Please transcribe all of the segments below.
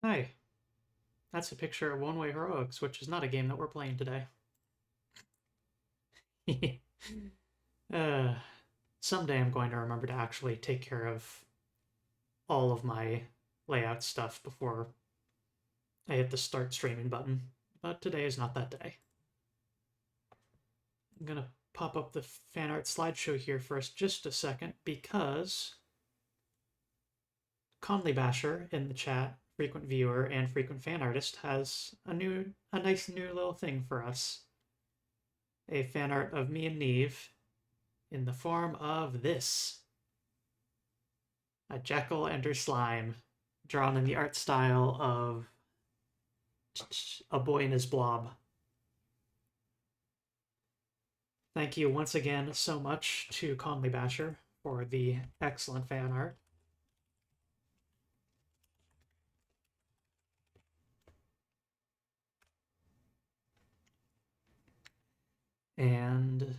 Hi, that's a picture of One Way Heroics, which is not a game that we're playing today. uh, Someday I'm going to remember to actually take care of all of my layout stuff before I hit the start streaming button, but today is not that day. I'm gonna pop up the fan art slideshow here for us just a second because Conley Basher in the chat, frequent viewer and frequent fan artist, has a nice new little thing for us. A fan art of me and Neve in the form of this. A jackal and her slime, drawn in the art style of A Boy and His Blob. Thank you once again so much to Conley Basher for the excellent fan art. And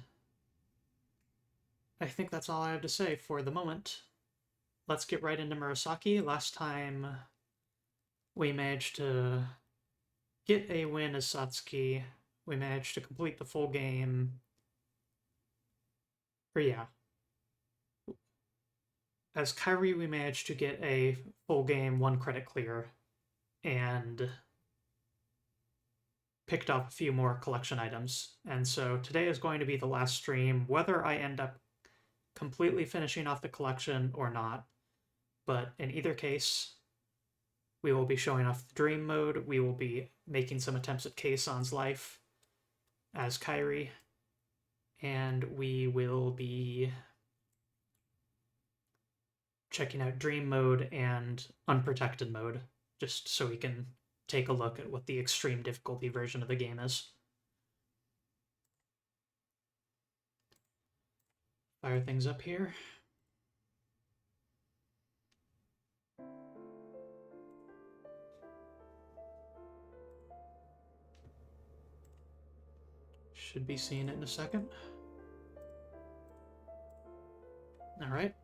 I think that's all I have to say for the moment. Let's get right into Murasaki. Last time we managed to get a win as Satsuki. We managed to complete the full game. Or yeah. As Kairi, we managed to get a full game 1 credit clear and picked up a few more collection items. And so today is going to be the last stream, whether I end up completely finishing off the collection or not. But in either case, we will be showing off the dream mode. We will be making some attempts at Keisan's life as Kairi. And we will be checking out dream mode and unprotected mode, just so we can take a look at what the extreme difficulty version of the game is. Fire things up here. Should be seeing it in a second. All right.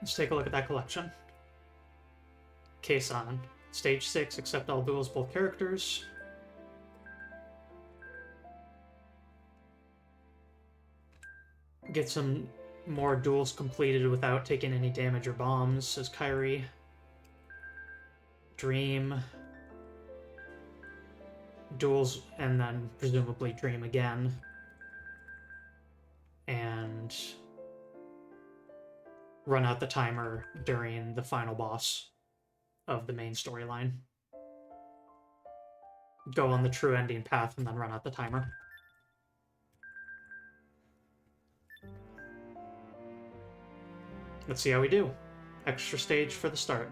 Let's take a look at that collection. Keisan. Stage 6, accept all duels, both characters. Get some more duels completed without taking any damage or bombs, says Kairi. Dream. Duels, and then presumably dream again. And run out the timer during the final boss of the main storyline. Go on the true ending path and then run out the timer. Let's see how we do. Extra stage for the start.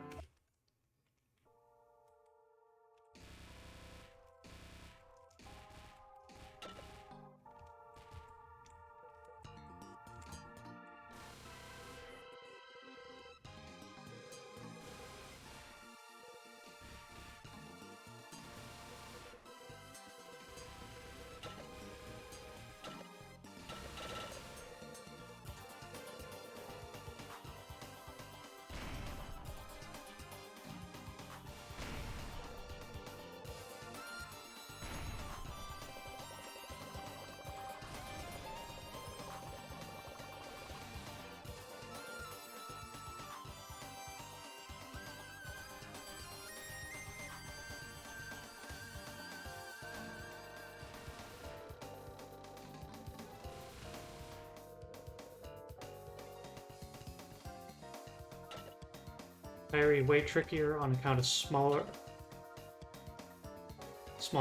Very way trickier on account of small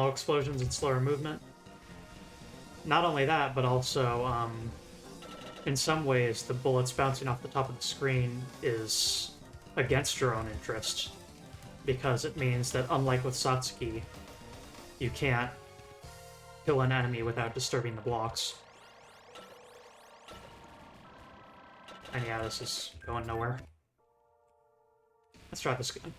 explosions and slower movement. Not only that, but also, in some ways, the bullets bouncing off the top of the screen is against your own interest, because it means that, unlike with Satsuki, you can't kill an enemy without disturbing the blocks. And yeah, this is going nowhere. Let's try this again.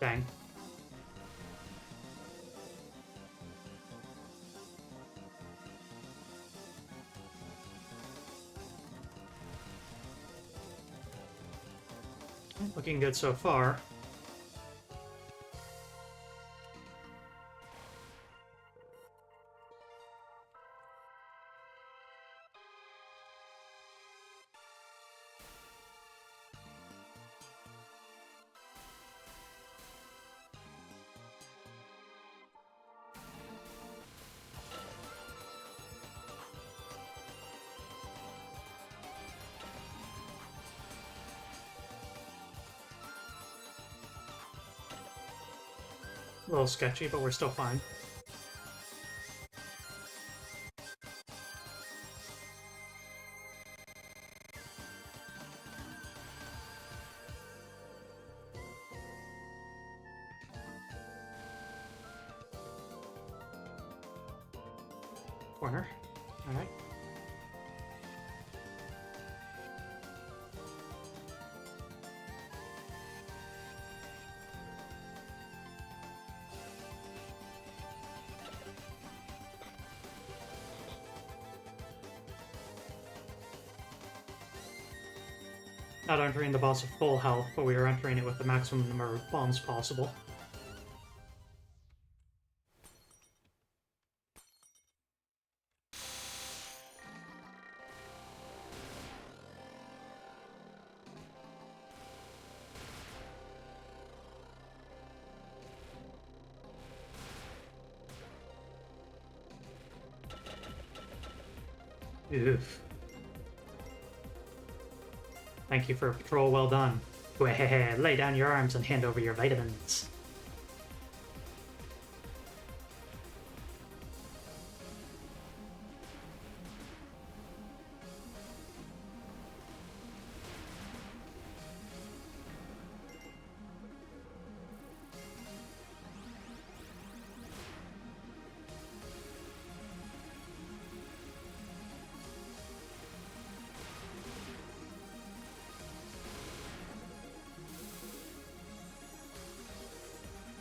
Dang. Looking good so far. A little sketchy, but we're still fine. Corner. Alright. Not entering the boss at full health, but we are entering it with the maximum number of bombs possible. Oof. Thank you for a patrol well done. Lay down your arms and hand over your vitamins.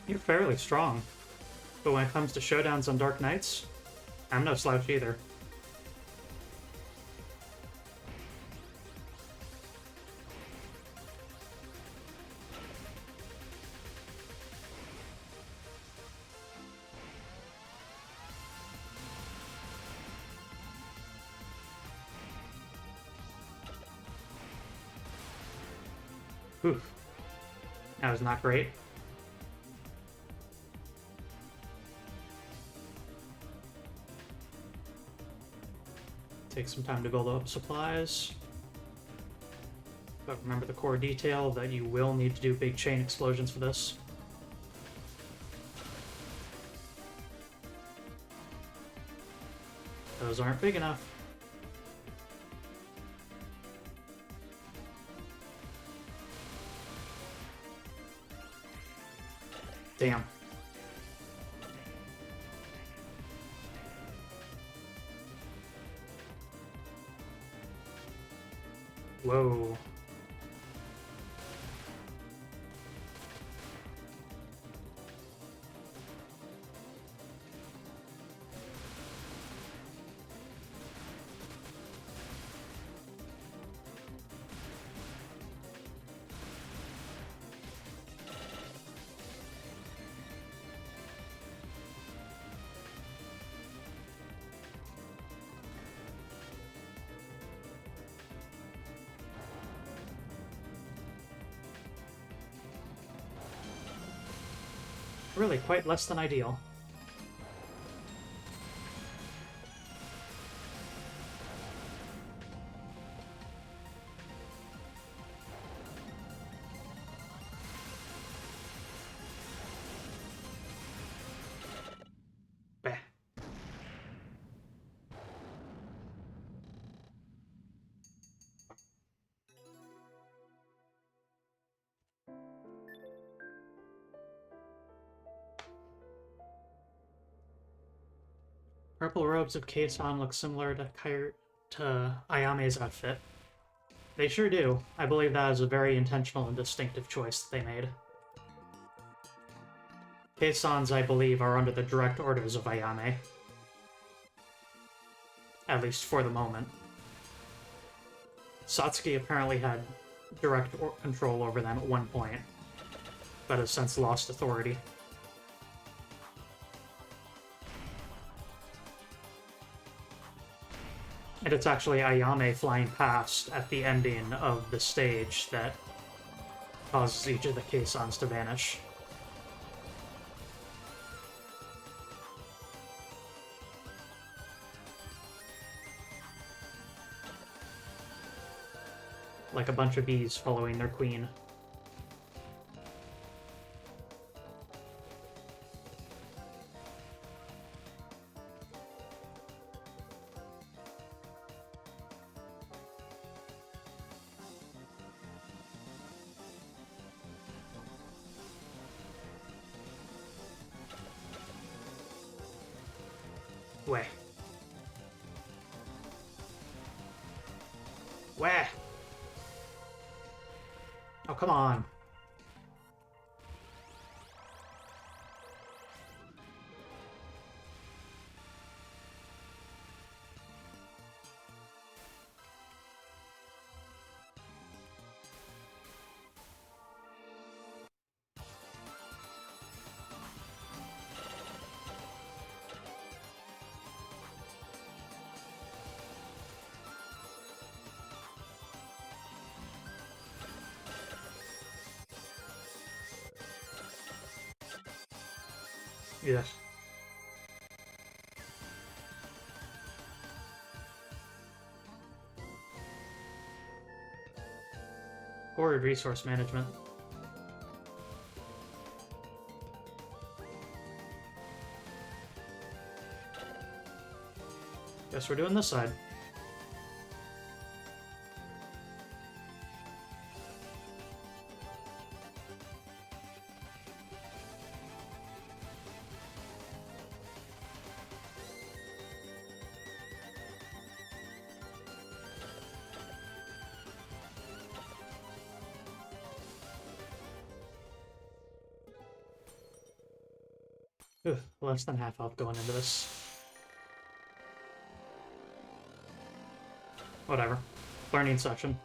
You're fairly strong, but when it comes to showdowns on Dark Knights, I'm no slouch either. Oof. That was not great. Take some time to build up supplies. But remember the core detail that you will need to do big chain explosions for this. Those aren't big enough. Damn. Whoa. Really quite less than ideal. Bah. Purple robes of Kason look similar to Ayame's outfit. They sure do. I believe that is a very intentional and distinctive choice that they made. Keisans, I believe, are under the direct orders of Ayame. At least for the moment. Satsuki apparently had direct control over them at one point, but has since lost authority. And it's actually Ayame flying past at the ending of the stage that causes each of the Keisans to vanish. Like a bunch of bees following their queen. Where? Where? Oh, come on. Yeah. Forward resource management. Guess we're doing this side. Ugh, less than half health going into this. Whatever. Learning session.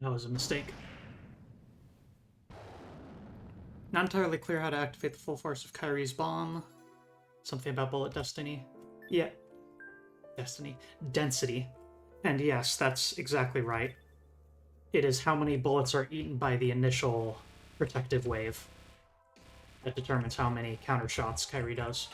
That was a mistake. Not entirely clear how to activate the full force of Kyrie's bomb. Something about bullet destiny. Yeah. Destiny. Density. And yes, that's exactly right. It is how many bullets are eaten by the initial protective wave that determines how many counter shots Kyrie does.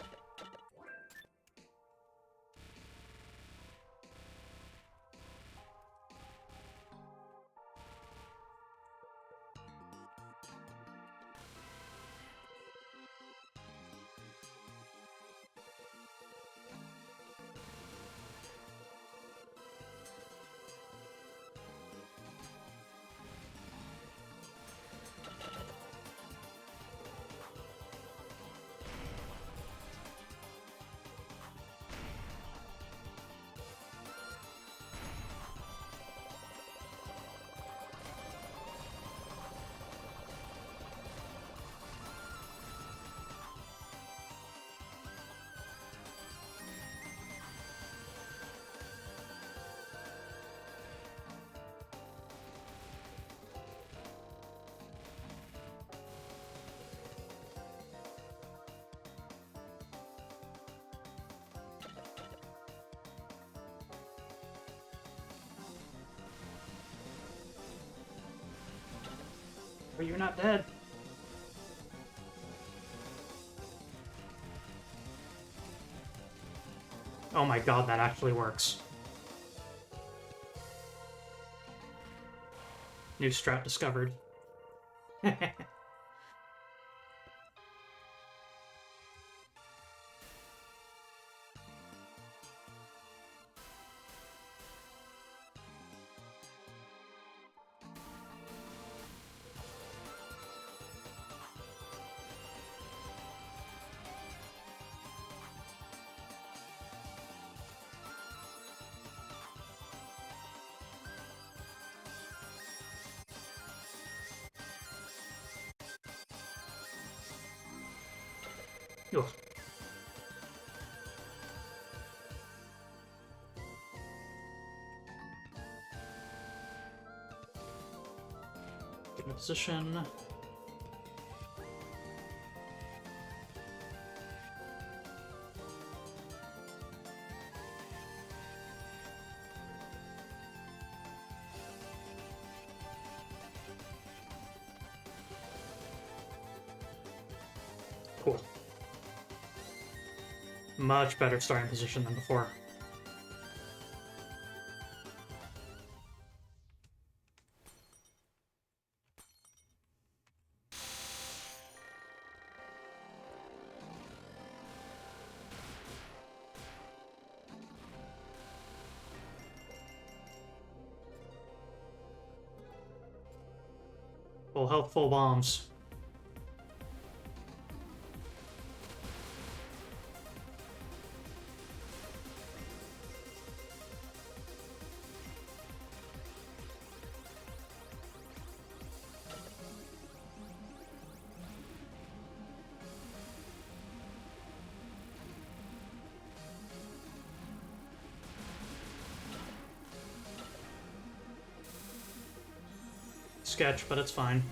But you're not dead. Oh my god, that actually works. New strat discovered. Ugh. Get in a position. Cool. Much better starting position than before. Full health, full bombs. Sketch, but it's fine.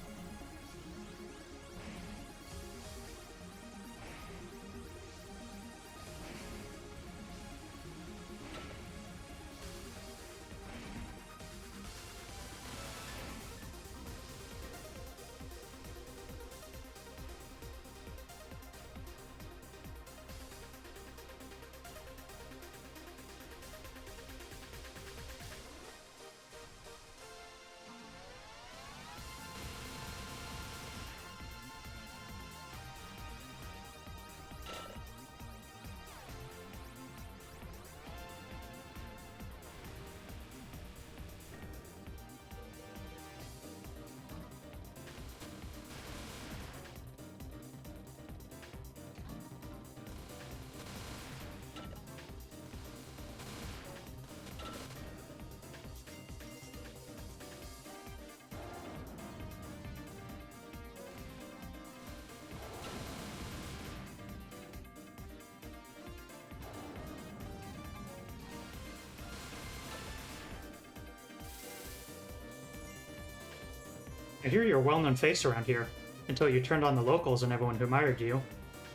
I hear you're a well-known face around here. Until you turned on the locals and everyone who admired you.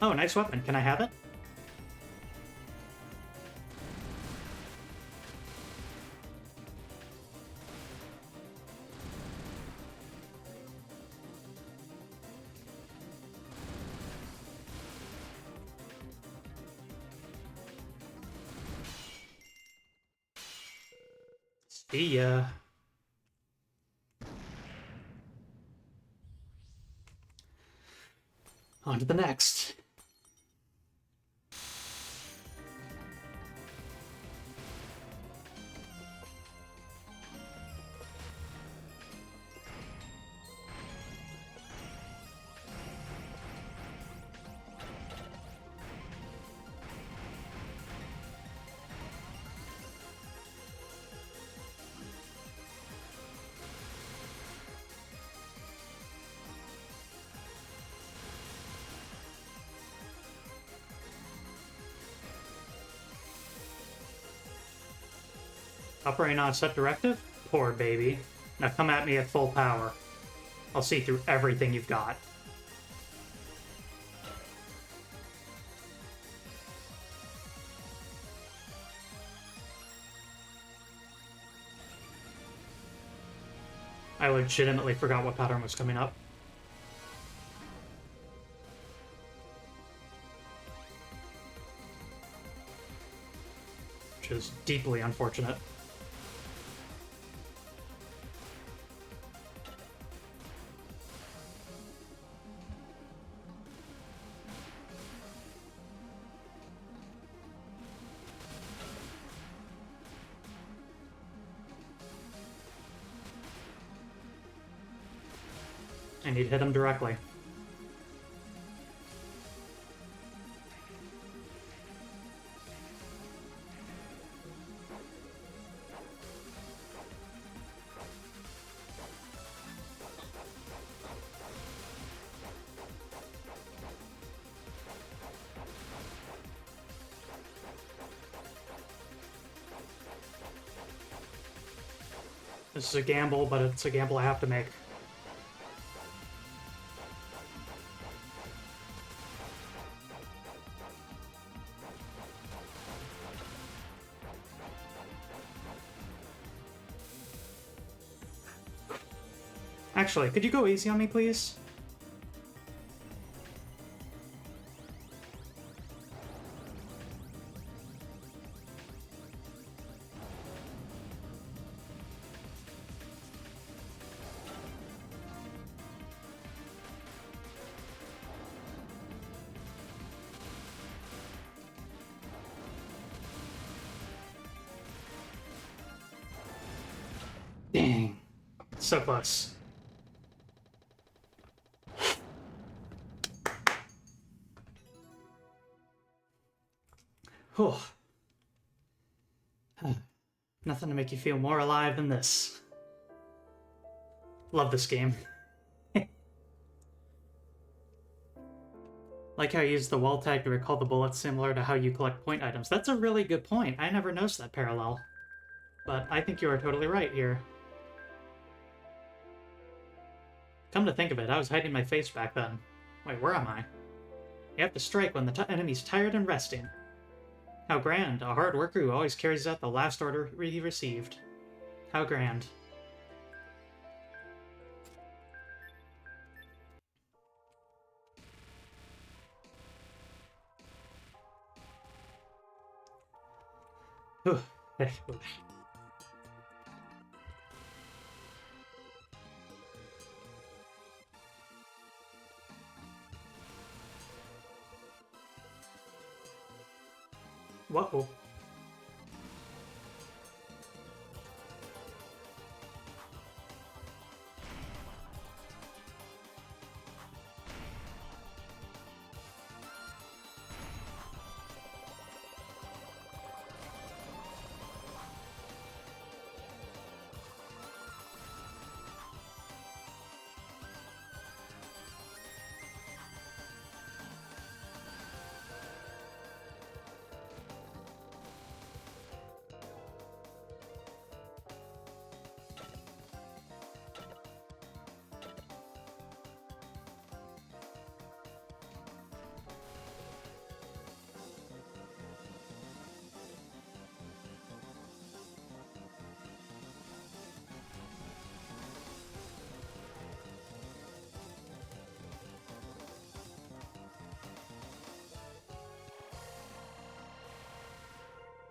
Oh, nice weapon. Can I have it? See ya. On to the next. Operating on a set directive? Poor baby. Now come at me at full power. I'll see through everything you've got. I legitimately forgot what pattern was coming up. Which is deeply unfortunate. I need to hit him directly. This is a gamble, but it's a gamble I have to make. Actually, could you go easy on me, please? Dang. So close. Whew. Nothing to make you feel more alive than this. Love this game. Like how you use the wall tag to recall the bullets similar to how you collect point items. That's a really good point. I never noticed that parallel. But I think you are totally right here. Come to think of it, I was hiding my face back then. Wait, where am I? You have to strike when the enemy's tired and resting. How grand, a hard worker who always carries out the last order he received. How grand. Whoa.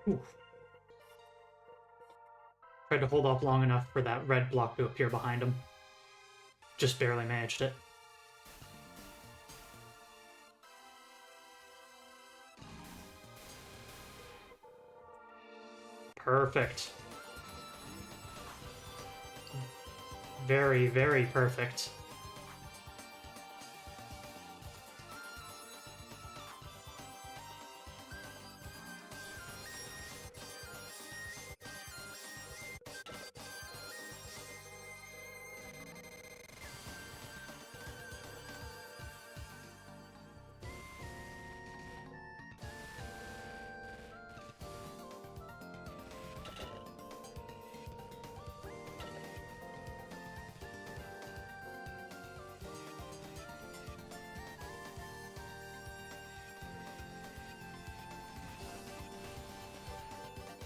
Ooh. Tried to hold off long enough for that red block to appear behind him. Just barely managed it. Perfect. Very, very perfect.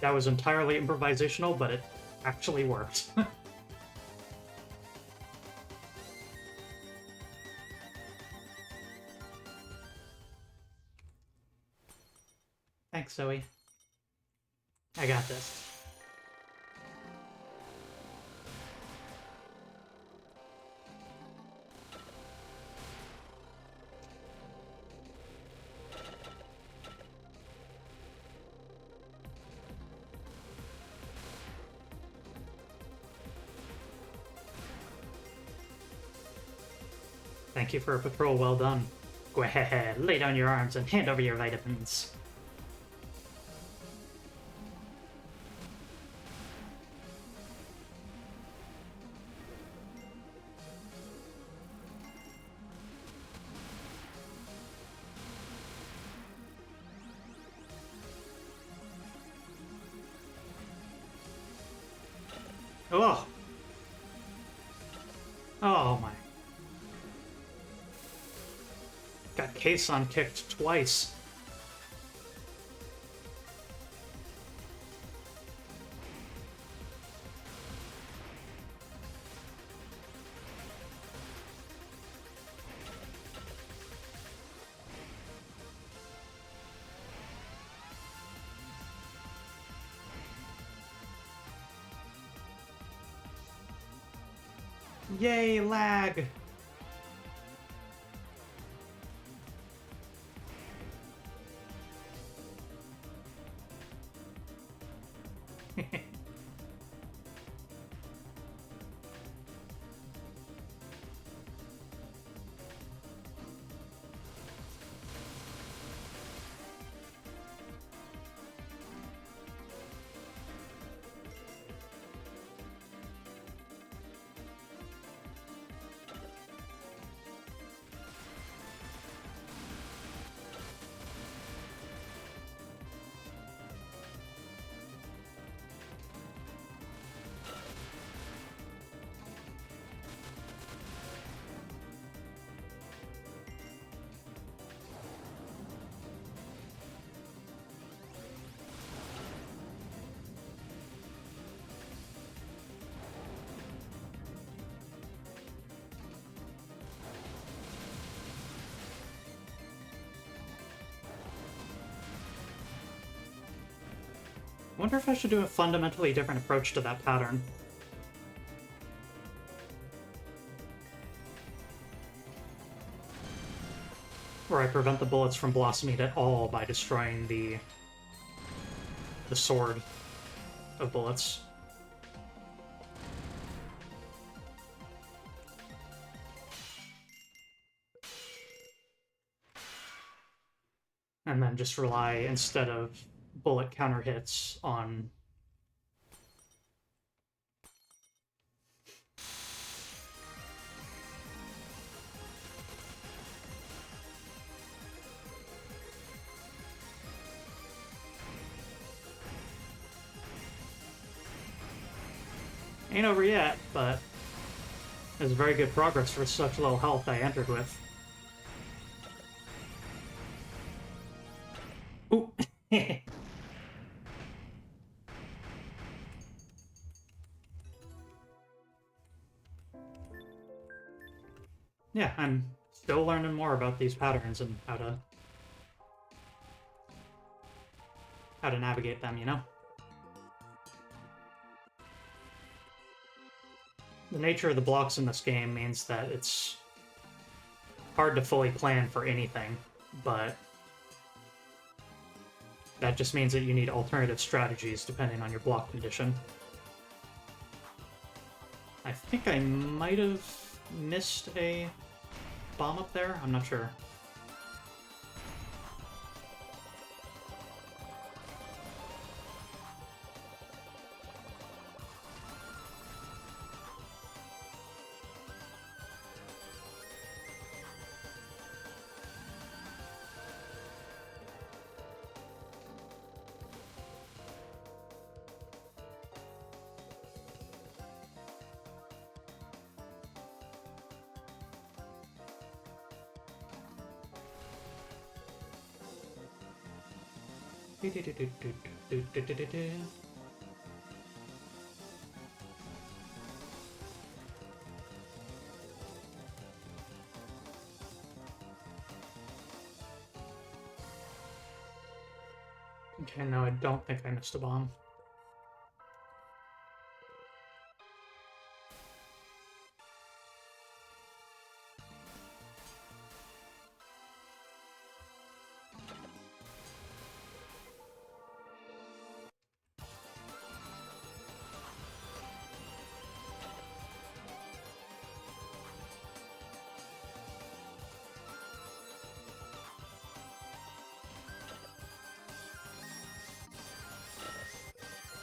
That was entirely improvisational, but it actually worked. Thanks, Zoe. I got this. Thank you for a patrol well done. Go ahead, lay down your arms and hand over your vitamins. Oh! Oh my. Got Kason kicked twice. Yay, lag! Wonder if I should do a fundamentally different approach to that pattern. Where I prevent the bullets from blossoming at all by destroying the sword of bullets. And then just rely, instead of bullet counter hits, on ain't over yet, but it's very good progress for such low health I entered with. Ooh. Yeah, I'm still learning more about these patterns and how to how to navigate them, you know? The nature of the blocks in this game means that it's hard to fully plan for anything, but that just means that you need alternative strategies depending on your block condition. I think I might have missed a bomb up there. I'm not sure. Okay, no, I don't think I missed a bomb.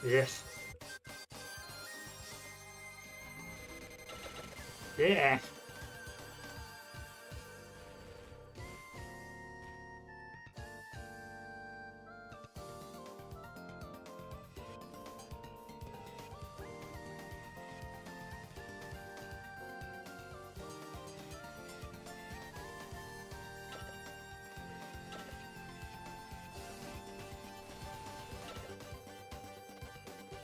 Yes. Yeah.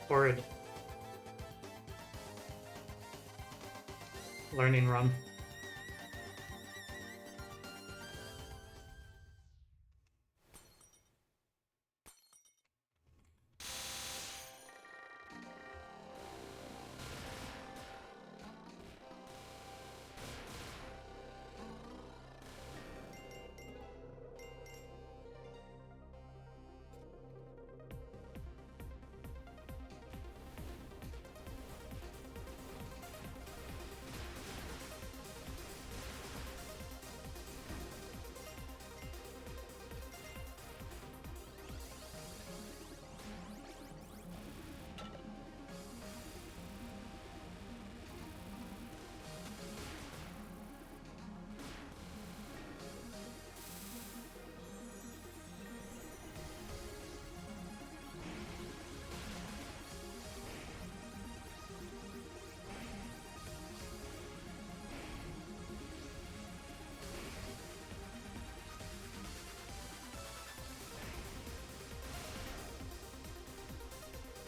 Horrid. Learning run.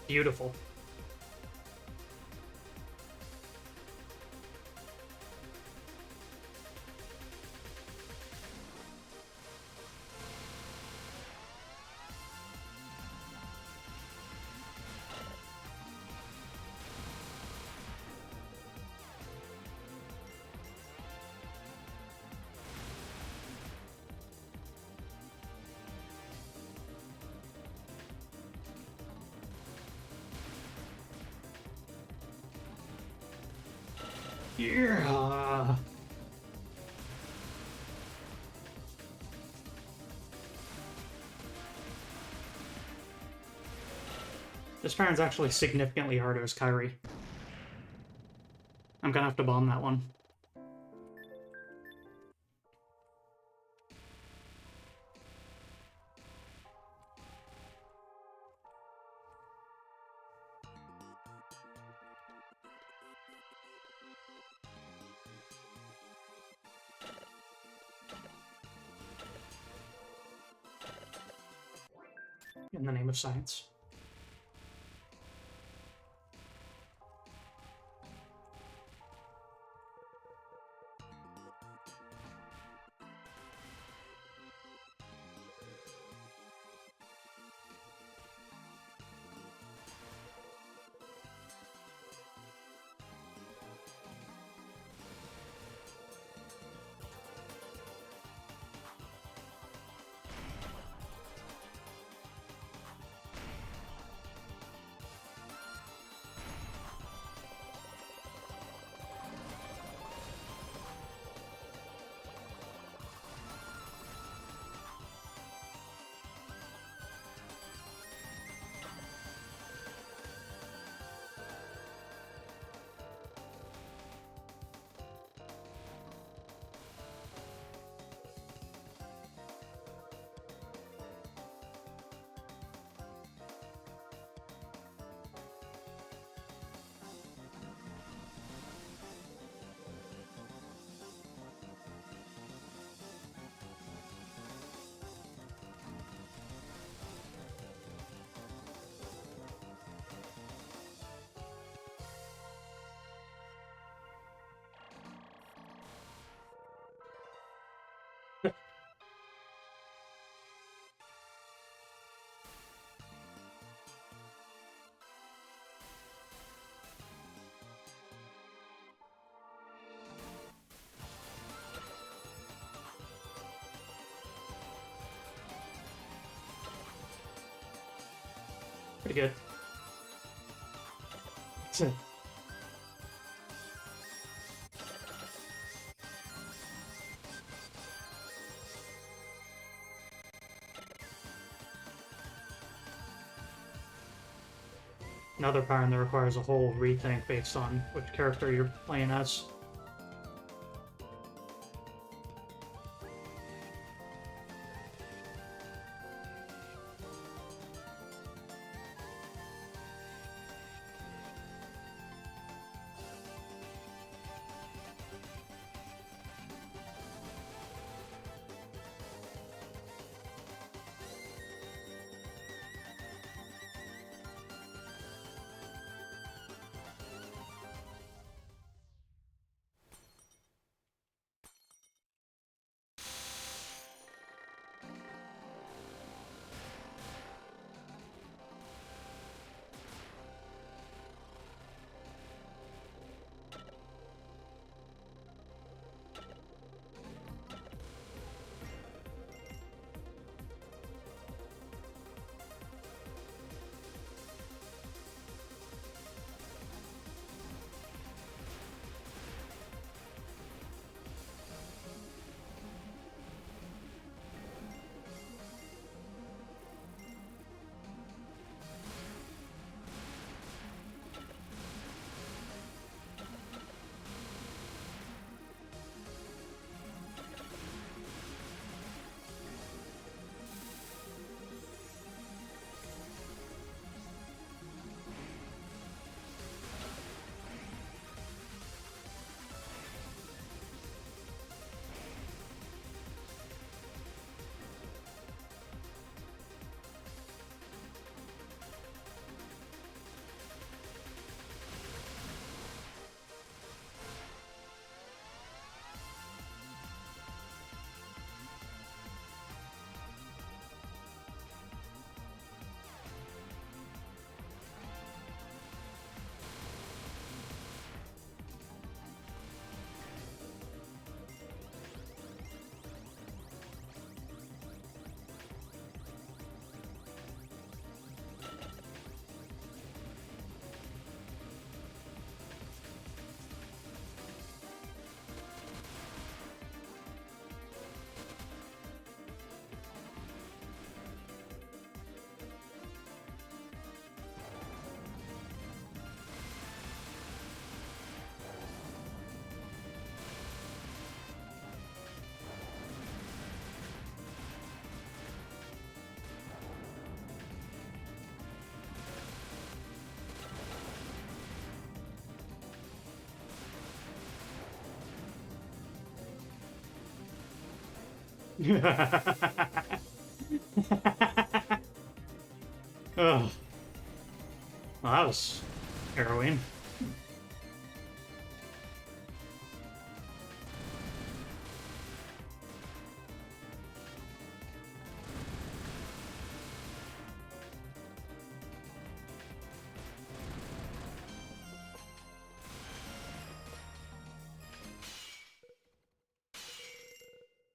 Beautiful. Yeah. This pattern's actually significantly harder as Kyrie. I'm gonna have to bomb that one. In the name of science. Pretty good. Another pattern that requires a whole rethink based on which character you're playing as. Oh, well, that was harrowing.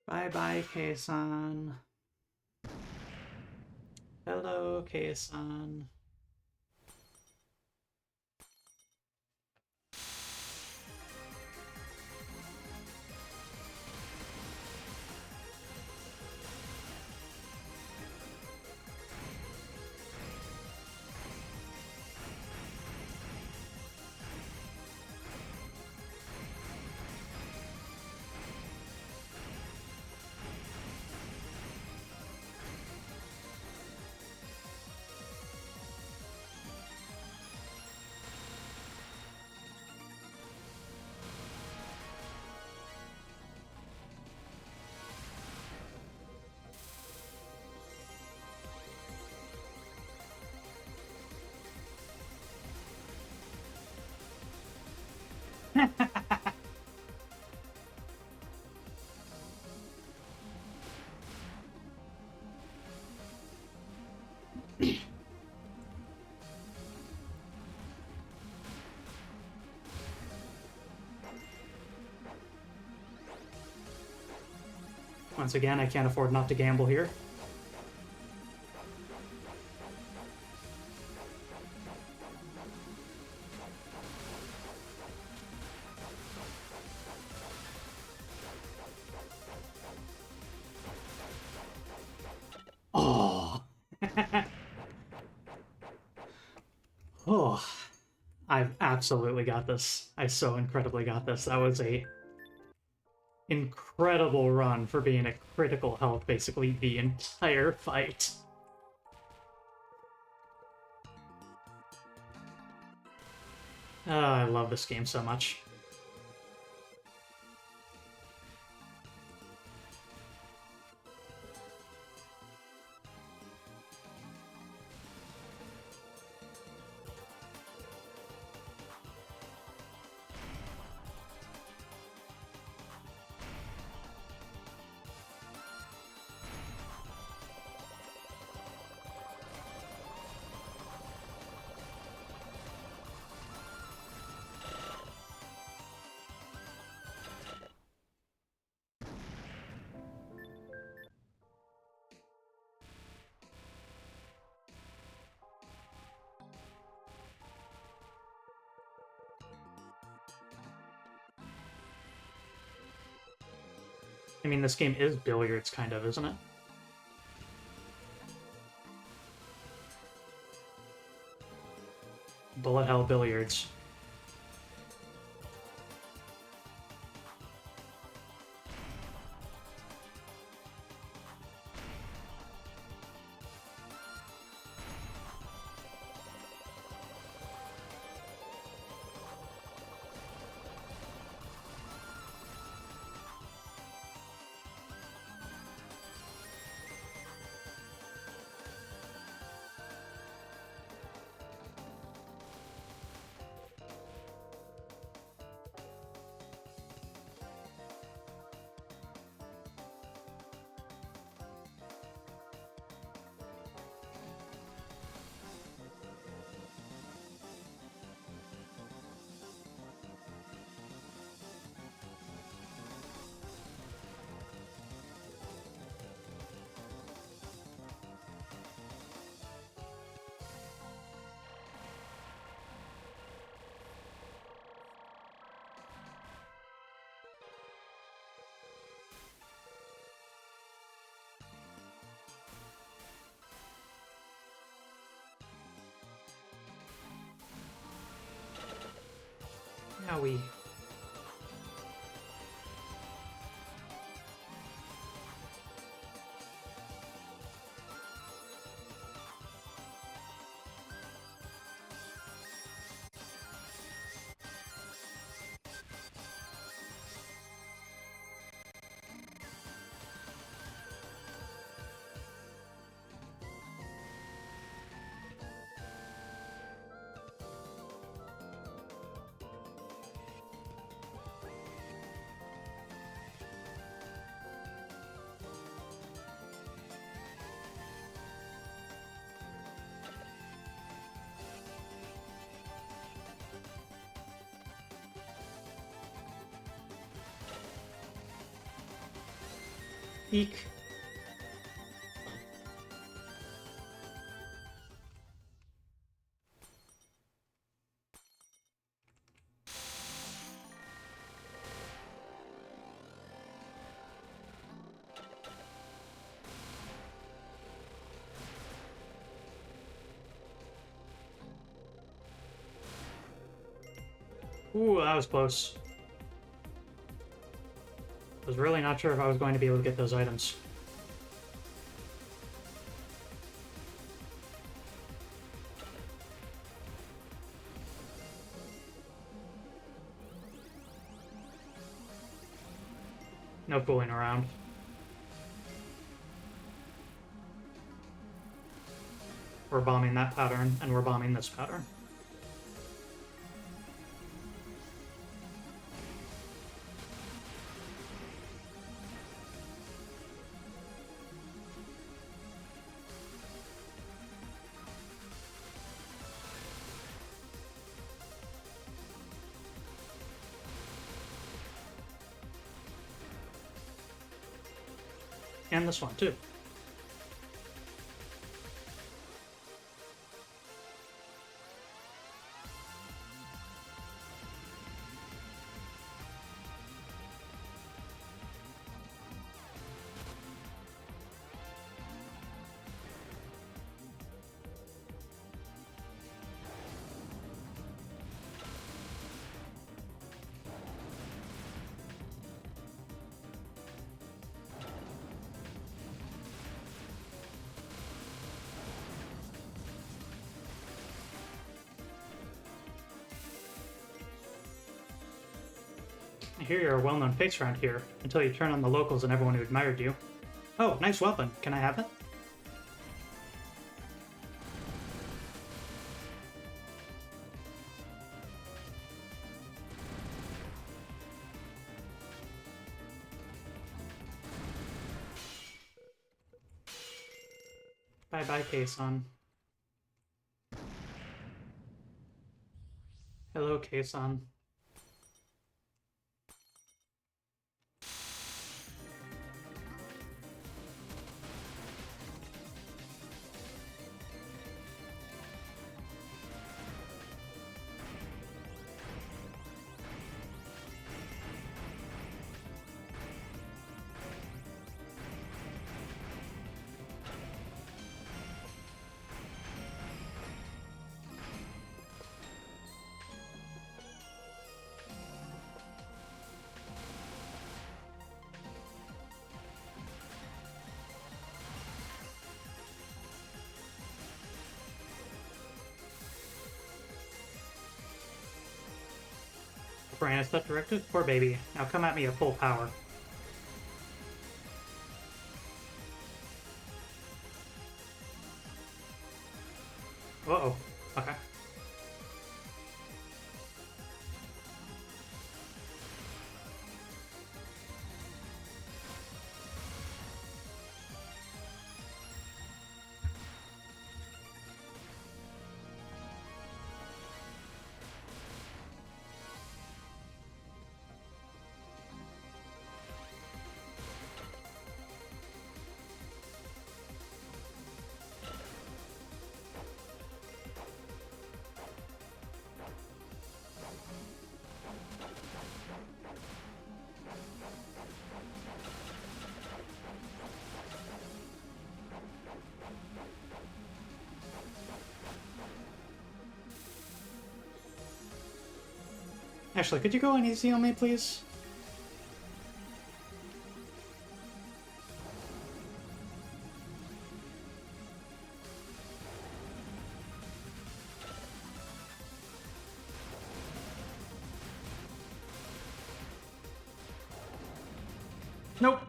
Bye-bye, Kei-san. Hello, Kei-san. Once again, I can't afford not to gamble here. absolutely got this. I so incredibly got this. That was a incredible run for being at critical health basically the entire fight. I love this game so much. I mean, this game is billiards, kind of, isn't it? Bullet hell billiards. Now we... Eek. Ooh, that was close. I was really not sure if I was going to be able to get those items. No fooling around. We're bombing that pattern, and we're bombing this pattern. And this one, too. I hear you're a well-known face around here, until you turn on the locals and everyone who admired you. Oh, nice weapon. Can I have it? Bye-bye, Kei-san. Hello, Kei-san. Brian, is that directed? Poor baby. Now come at me at full power. Uh-oh. Okay. Ashley, could you go on easy on me, please? Nope.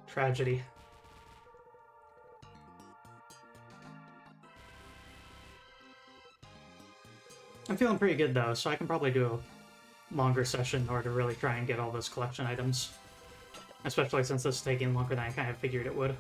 Tragedy. I'm feeling pretty good though, so I can probably do a longer session in order to really try and get all those collection items. Especially since this is taking longer than I kind of figured it would.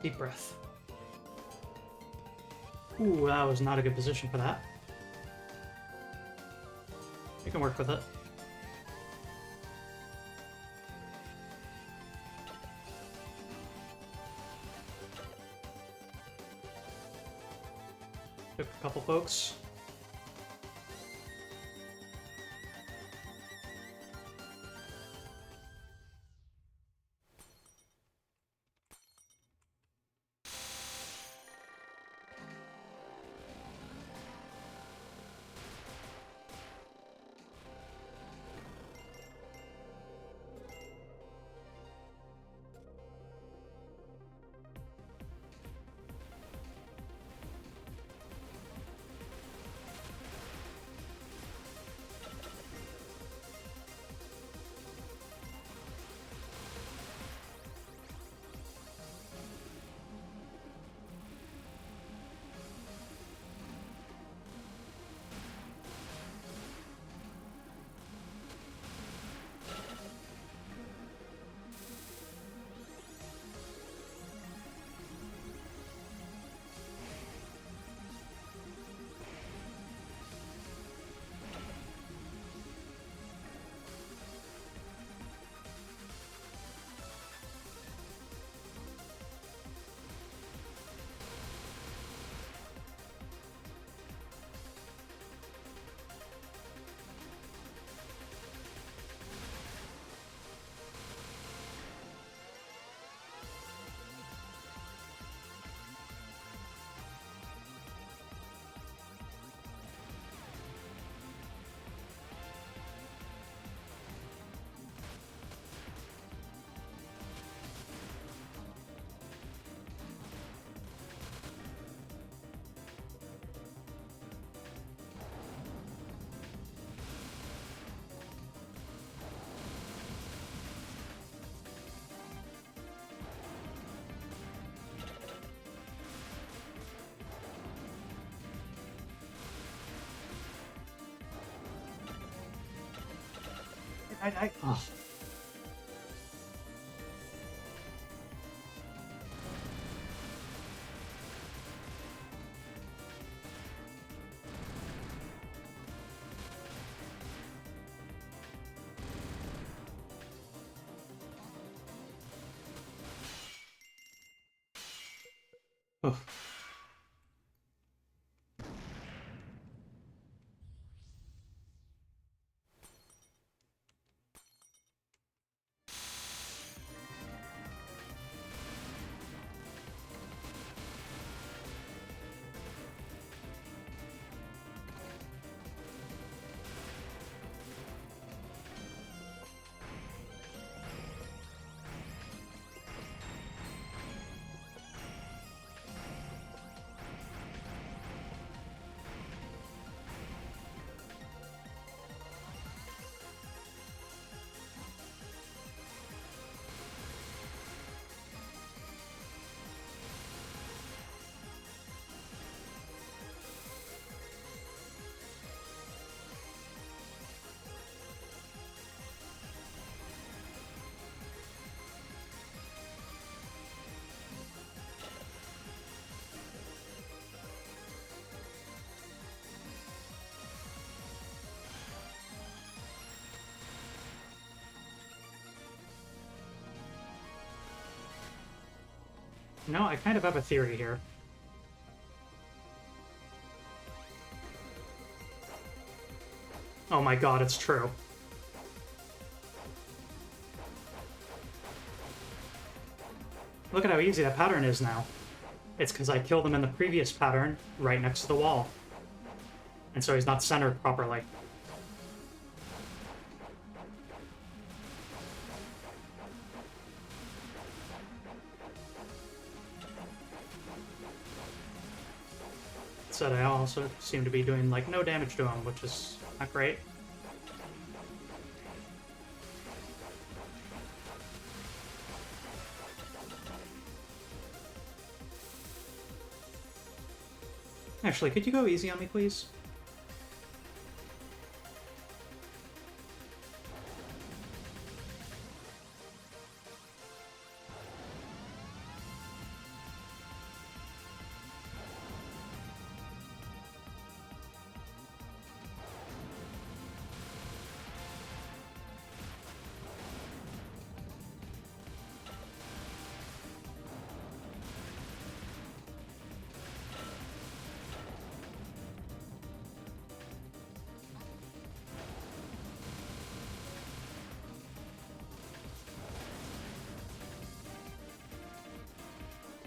Deep breath. Ooh, that was not a good position for that. We can work with it. Took a couple folks. Oh. Oh. No, I kind of have a theory here. Oh my god, it's true. Look at how easy that pattern is now. It's because I killed him in the previous pattern right next to the wall. And so he's not centered properly. Said I also seem to be doing like no damage to him, which is not great. Actually, could you go easy on me, please?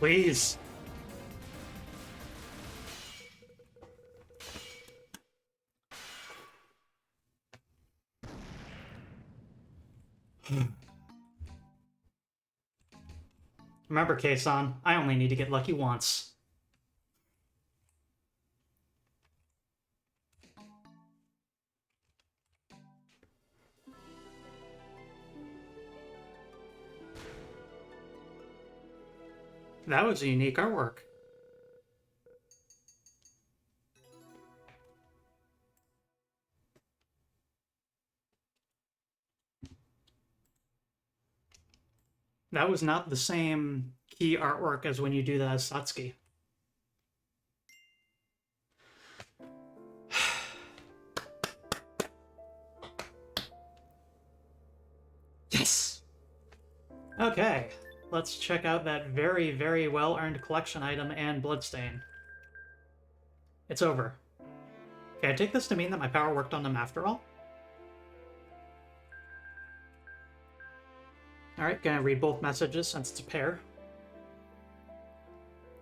Please. Remember, Keisan, I only need to get lucky once. That was a unique artwork. That was not the same key artwork as when you do that as Satsuki. Yes! Okay, let's check out that very, very well-earned collection item and bloodstain. It's over. Okay, I take this to mean that my power worked on them after all? Alright, gonna read both messages since it's a pair.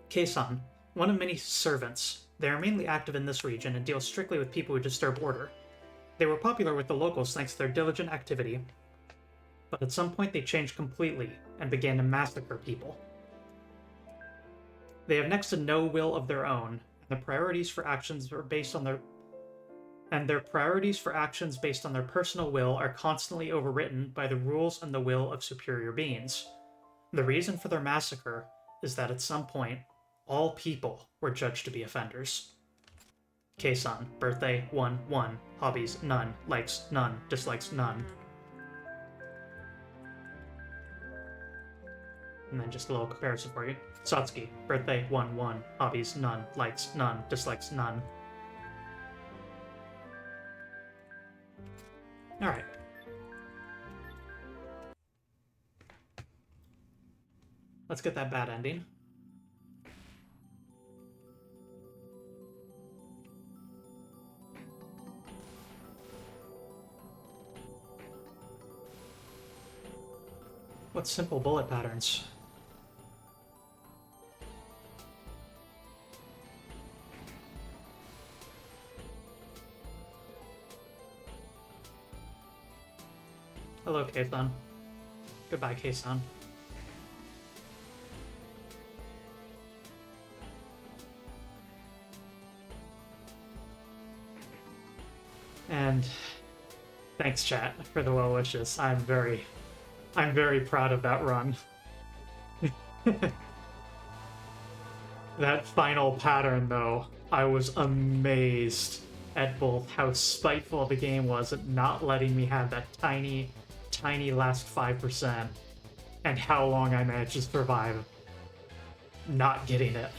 Keisan, one of many servants. They are mainly active in this region and deal strictly with people who disturb order. They were popular with the locals thanks to their diligent activity, but at some point they changed completely and began to massacre people. They have next to no will of their own, and their priorities for actions based on their personal will are constantly overwritten by the rules and the will of superior beings. The reason for their massacre is that at some point, all people were judged to be offenders. Keisan, birthday 1-1, hobbies none, likes none, dislikes none. And then just a little comparison for you. Satsuki, birthday 1-1, hobbies none, likes none, dislikes none. Alright. Let's get that bad ending. What simple bullet patterns? Hello, Keisan. Goodbye, Keisan. And thanks, chat, for the well wishes. I'm very proud of that run. That final pattern, though, I was amazed at both how spiteful the game was at not letting me have that tiny last 5%, and how long I managed to survive not getting it.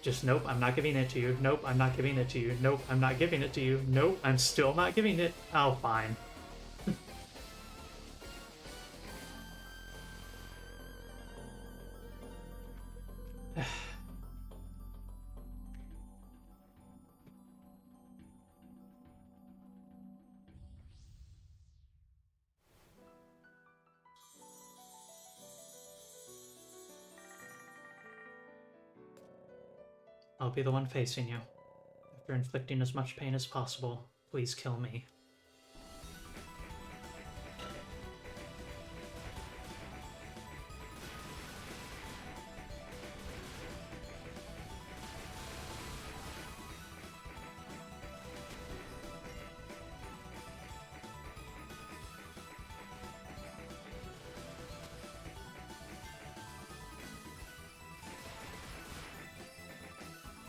Just nope, I'm not giving it to you. Nope, I'm not giving it to you. Nope, I'm not giving it to you. Nope, I'm still not giving it. Oh, fine. I'll be the one facing you. After inflicting as much pain as possible, please kill me.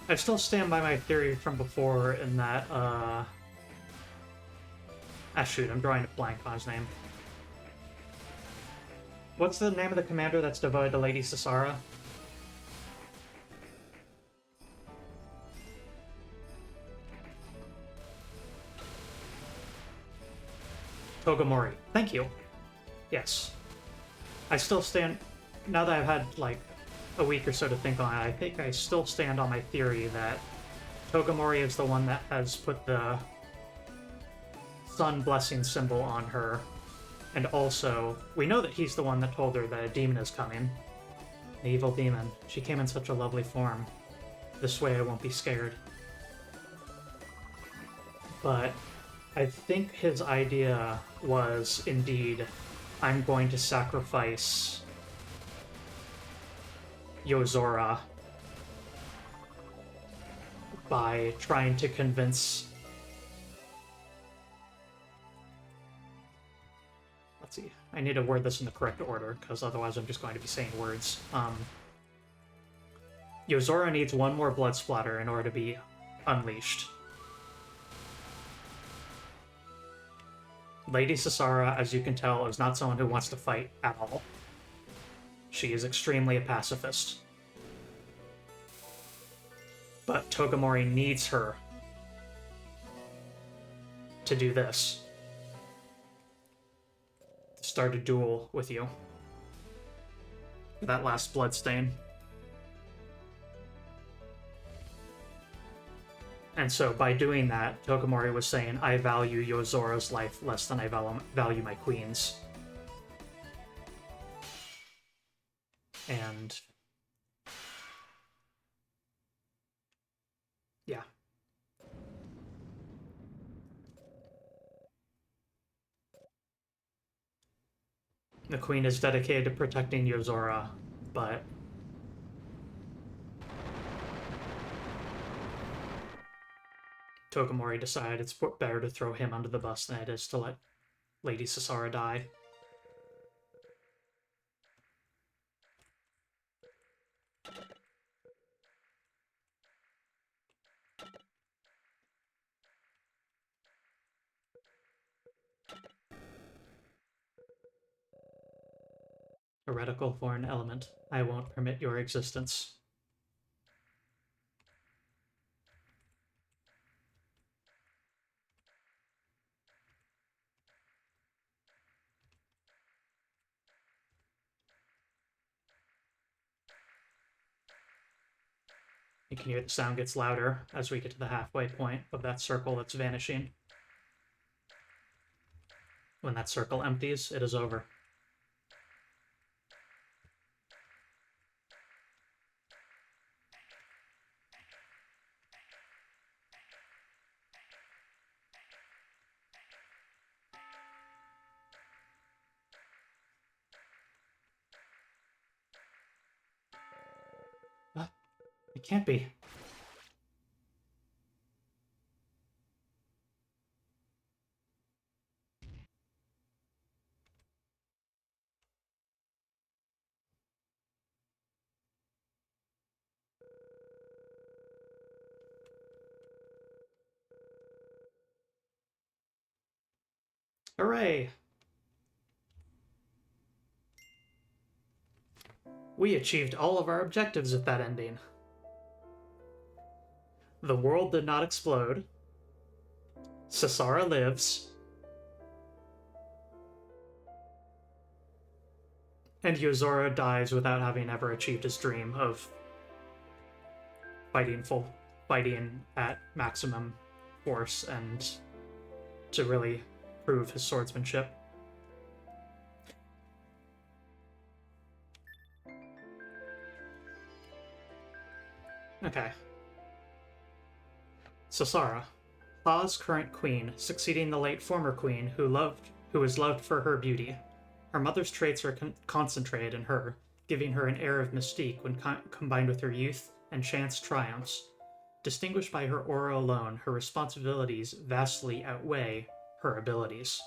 I still stand by my theory from before in that, ah shoot, I'm drawing a blank on his name. What's the name of the commander that's devoted to Lady Sasara? Togamori. Thank you. Yes. I still stand... Now that I've had, like, a week or so to think on it, I think I still stand on my theory that Togamori is the one that has put the sun blessing symbol on her. And also, we know that he's the one that told her that a demon is coming. An evil demon. She came in such a lovely form. This way I won't be scared. But I think his idea was, indeed, I'm going to sacrifice Yozora by trying to convince... Let's see. I need to word this in the correct order, because otherwise I'm just going to be saying words. Yozora needs one more blood splatter in order to be unleashed. Lady Sasara, as you can tell, is not someone who wants to fight at all. She is extremely a pacifist. But Togamori needs her to do this. To start a duel with you. That last bloodstain. And so by doing that, Togamori was saying, I value Yozora's life less than I value my queen's. And... yeah. The queen is dedicated to protecting Yozora, but... Togamori decided it's better to throw him under the bus than it is to let Lady Sasara die. Heretical foreign element. I won't permit your existence. You can hear the sound gets louder as we get to the halfway point of that circle that's vanishing. When that circle empties, it is over. It can't be. Hooray! We achieved all of our objectives with that ending. The world did not explode. Sasara lives. And Yozora dies without having ever achieved his dream of fighting at maximum force and to really prove his swordsmanship. Okay. Sasara, Ha's current queen, succeeding the late former queen who was loved for her beauty. Her mother's traits are concentrated in her, giving her an air of mystique when combined with her youth and chance triumphs. Distinguished by her aura alone, her responsibilities vastly outweigh her abilities.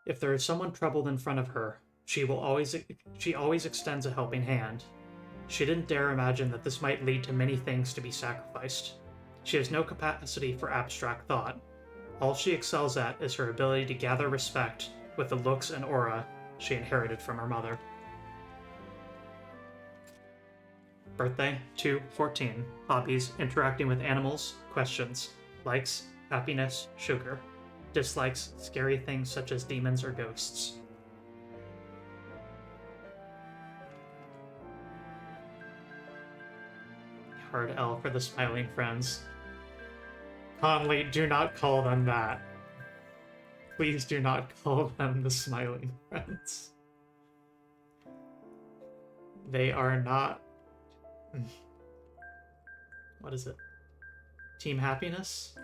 If there is someone troubled in front of her, she always extends a helping hand. She didn't dare imagine that this might lead to many things to be sacrificed. She has no capacity for abstract thought. All she excels at is her ability to gather respect with the looks and aura she inherited from her mother. Birthday, 2/14. Hobbies, interacting with animals, questions. Likes, happiness, sugar. Dislikes, scary things such as demons or ghosts. Hard L for the smiling friends. Conley, do not call them that. Please do not call them the Smiling Friends. They are not... What is it? Team Happiness?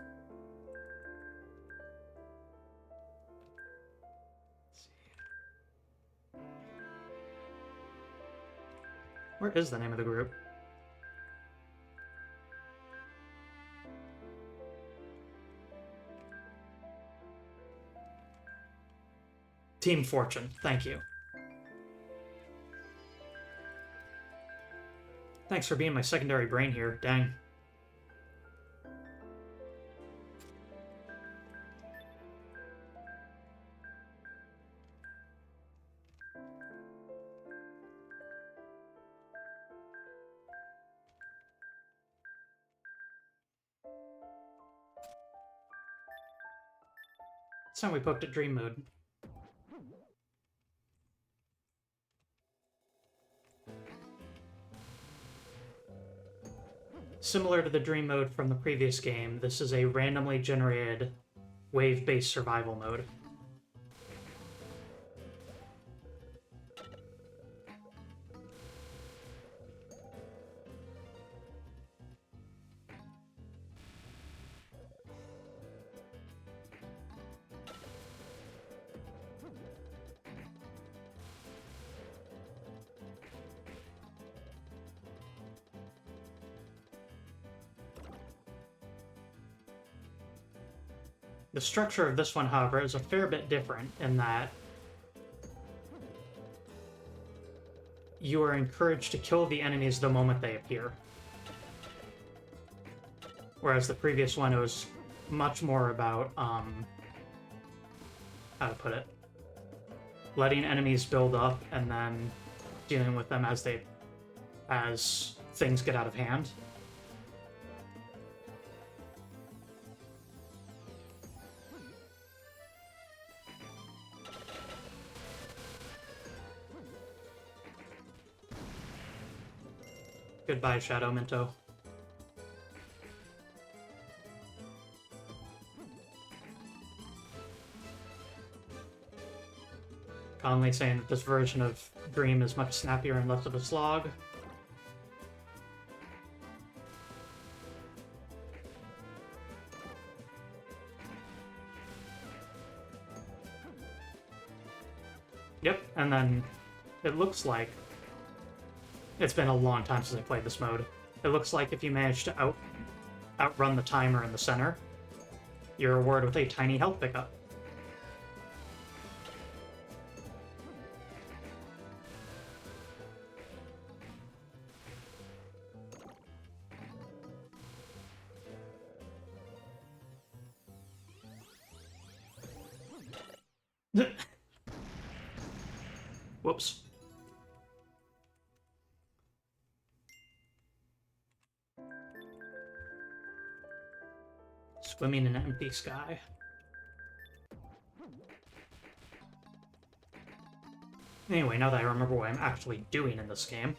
Where is the name of the group? Team Fortune, thank you. Thanks for being my secondary brain here, dang. This time we poked at Dream Mode. Similar to the Dream Mode from the previous game, this is a randomly generated wave-based survival mode. The structure of this one, however, is a fair bit different in that you are encouraged to kill the enemies the moment they appear. Whereas the previous one, it was much more about, how to put it, letting enemies build up and then dealing with them as things get out of hand. Goodbye, Shadow Minto. Conley saying that this version of Dream is much snappier and less of a slog. Yep, and then it looks like it's been a long time since I played this mode. It looks like if you manage to outrun the timer in the center, you're rewarded with a tiny health pickup. Whoops. Swimming in an empty sky. Anyway, now that I remember what I'm actually doing in this game.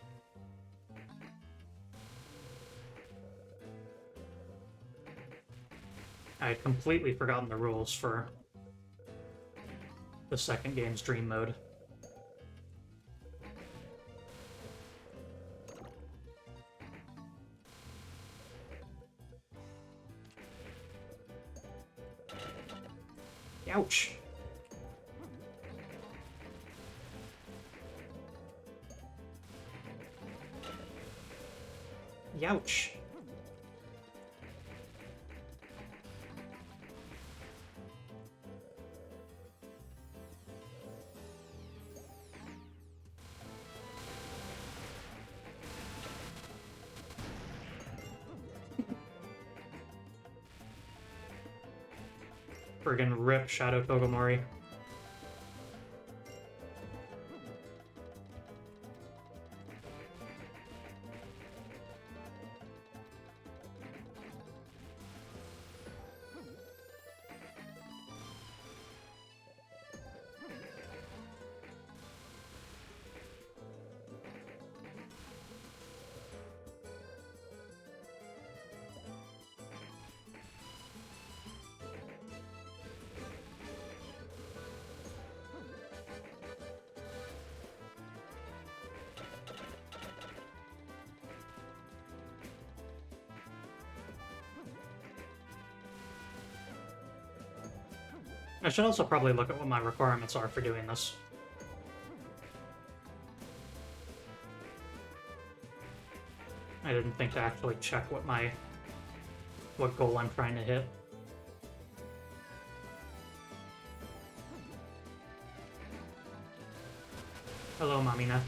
I had completely forgotten the rules for the second game's Dream Mode. Ouch. Youch. Friggin' rip Shadow Togomori. I should also probably look at what my requirements are for doing this. I didn't think to actually check what goal I'm trying to hit. Hello, Mamina.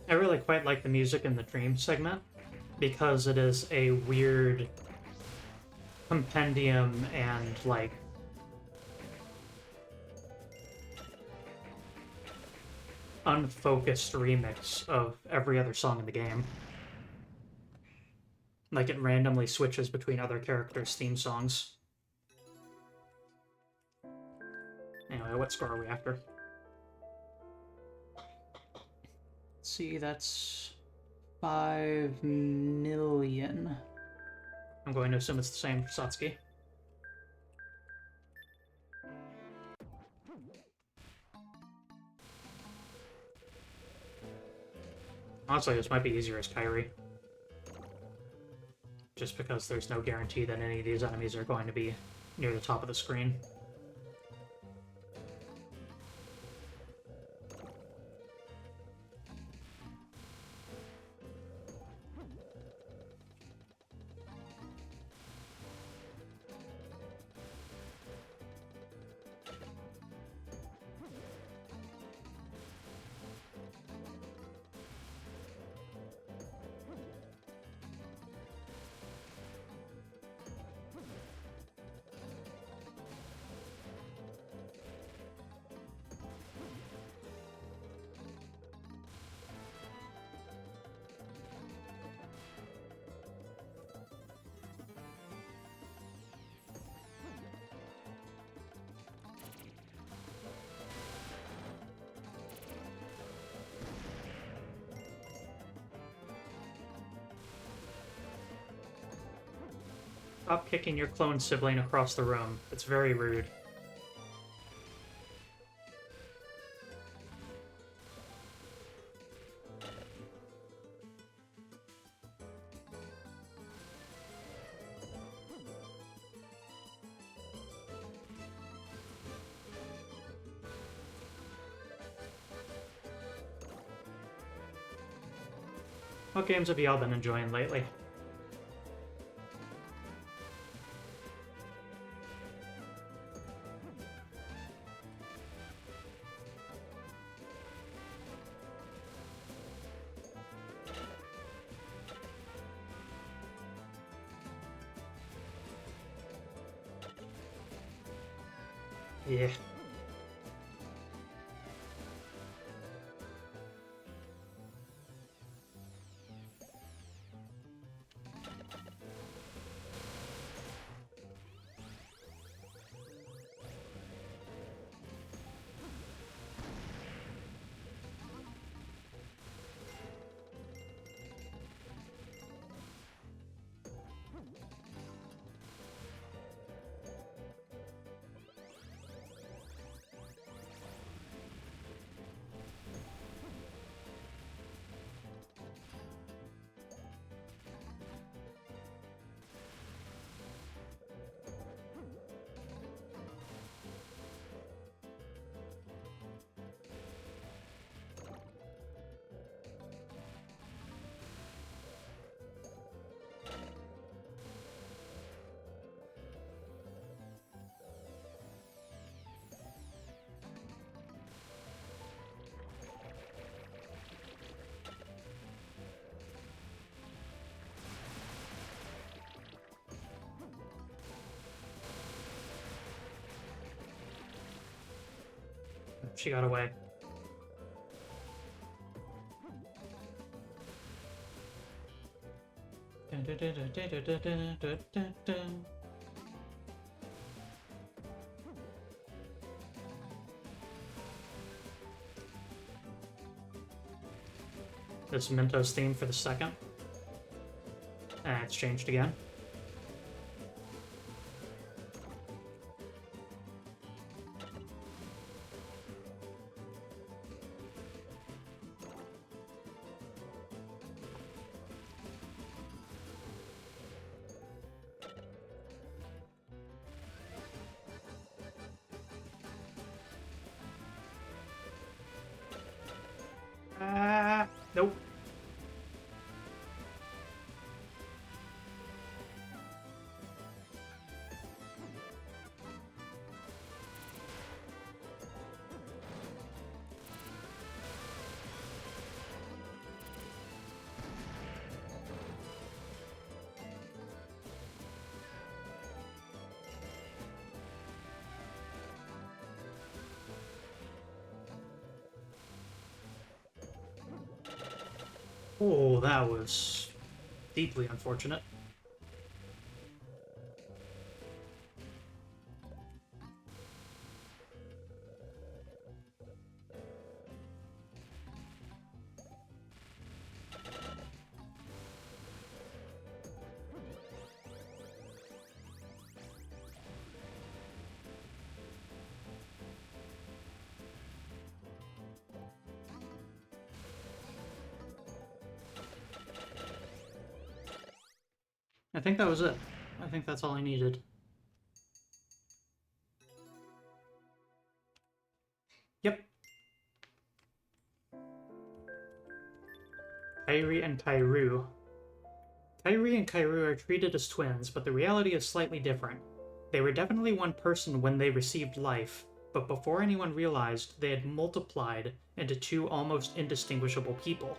I really quite like the music in the Dream segment because it is a weird compendium and, like, unfocused remix of every other song in the game. Like, it randomly switches between other characters' theme songs. Anyway, what score are we after? Let's see, that's 5 million. I'm going to assume it's the same for Satsuki. Honestly, this might be easier as Kairi. Just because there's no guarantee that any of these enemies are going to be near the top of the screen. Stop kicking your clone sibling across the room. It's very rude. What games have y'all been enjoying lately? Yeah. she got away. This Minto's theme for the second. And it's changed again. Nope. Oh, that was deeply unfortunate. I think that was it. I think that's all I needed. Yep. Kairi and Kairu. Kairi and Kairu are treated as twins, but the reality is slightly different. They were definitely one person when they received life, but before anyone realized, they had multiplied into two almost indistinguishable people.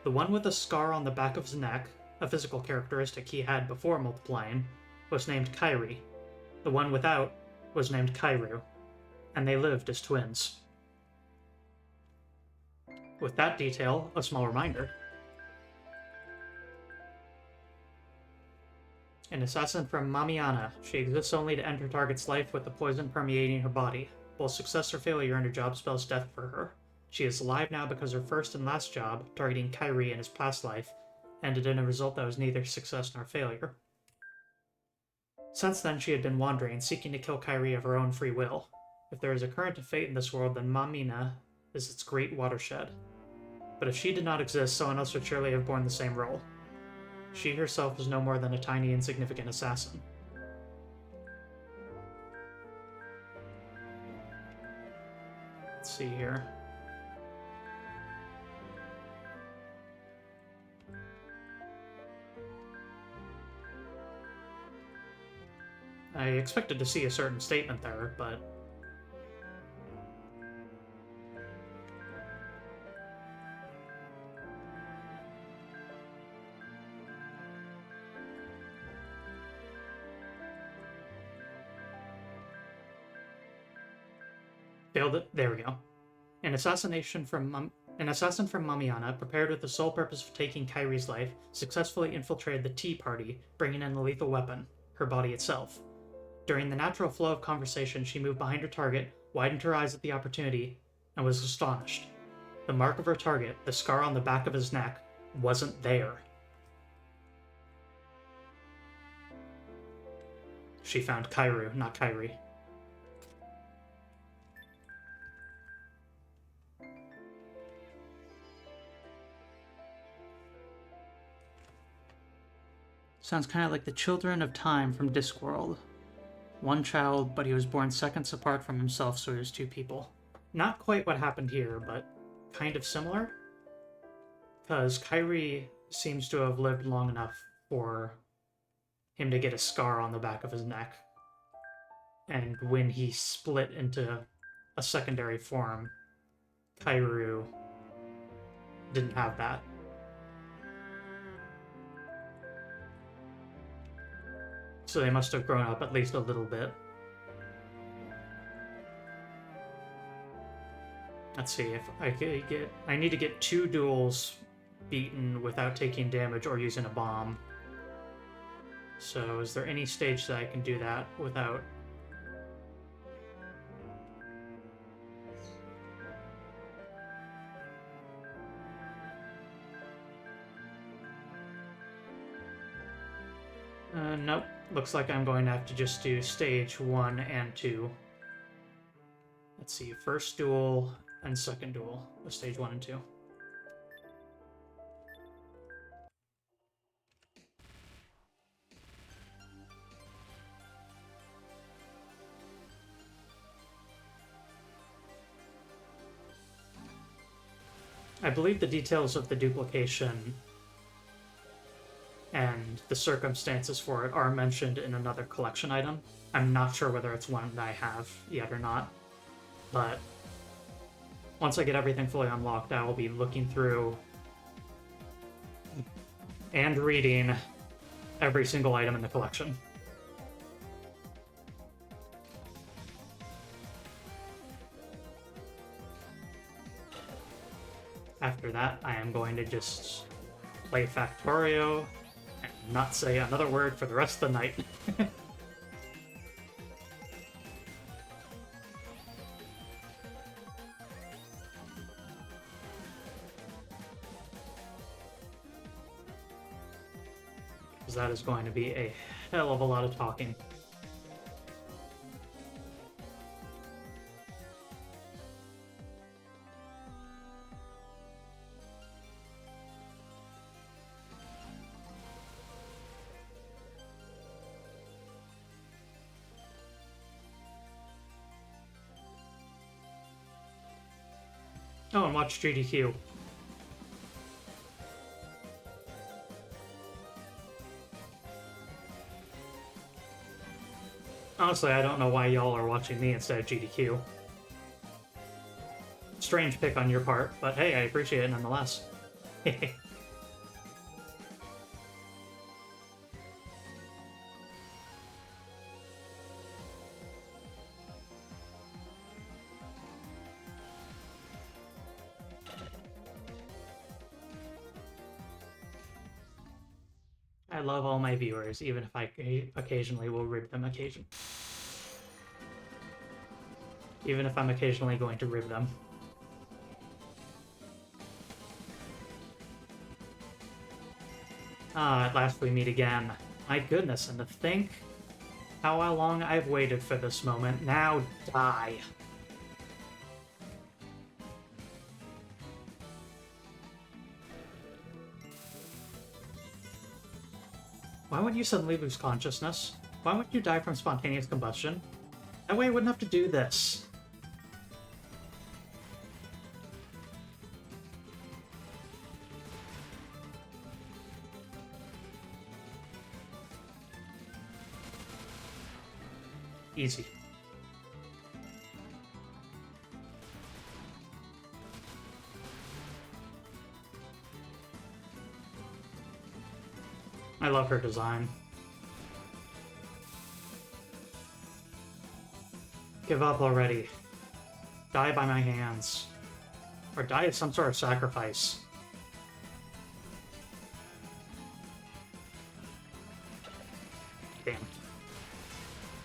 The one with a scar on the back of his neck, a physical characteristic he had before multiplying, was named Kairi. The one without was named Kairu, and they lived as twins. With that detail, a small reminder. An assassin from Mamiana. She exists only to end her target's life with the poison permeating her body. Both success or failure in her job spells death for her. She is alive now because her first and last job, targeting Kairi in his past life, ended in a result that was neither success nor failure. Since then, she had been wandering, seeking to kill Kairi of her own free will. If there is a current of fate in this world, then Mamina is its great watershed. But if she did not exist, someone else would surely have borne the same role. She herself was no more than a tiny, insignificant assassin. Let's see here. I expected to see a certain statement there, but... failed it. There we go. An assassin from Mamiana, prepared with the sole purpose of taking Kairi's life, successfully infiltrated the Tea Party, bringing in the lethal weapon, her body itself. During the natural flow of conversation, she moved behind her target, widened her eyes at the opportunity, and was astonished. The mark of her target, the scar on the back of his neck, wasn't there. She found Kairu, not Kairi. Sounds kind of like the Children of Time from Discworld. One child, but he was born seconds apart from himself, so he was two people. Not quite what happened here, but kind of similar. Because Kairi seems to have lived long enough for him to get a scar on the back of his neck. And when he split into a secondary form, Kairu didn't have that. So they must have grown up at least a little bit. Let's see if I could get. I need to get 2 duels beaten without taking damage or using a bomb. So, is there any stage that I can do that without? Nope. Looks like I'm going to have to just do stage 1 and 2. Let's see, first duel and second duel with stage 1 and 2. I believe the details of the duplication and the circumstances for it are mentioned in another collection item. I'm not sure whether it's one that I have yet or not, but once I get everything fully unlocked, I will be looking through and reading every single item in the collection. After that, I am going to just play Factorio and not say another word for the rest of the night. Because that is going to be a hell of a lot of talking. Oh, and watch GDQ. Honestly, I don't know why y'all are watching me instead of GDQ. Strange pick on your part, but hey, I appreciate it nonetheless. I love all my viewers, even if I occasionally will rib them even if I'm occasionally going to rib them. Ah, at last we meet again. My goodness, and to think how long I've waited for this moment. Now die. Why wouldn't you suddenly lose consciousness? Why wouldn't you die from spontaneous combustion? That way I wouldn't have to do this. Easy. I love her design. Give up already. Die by my hands. Or die of some sort of sacrifice. Damn.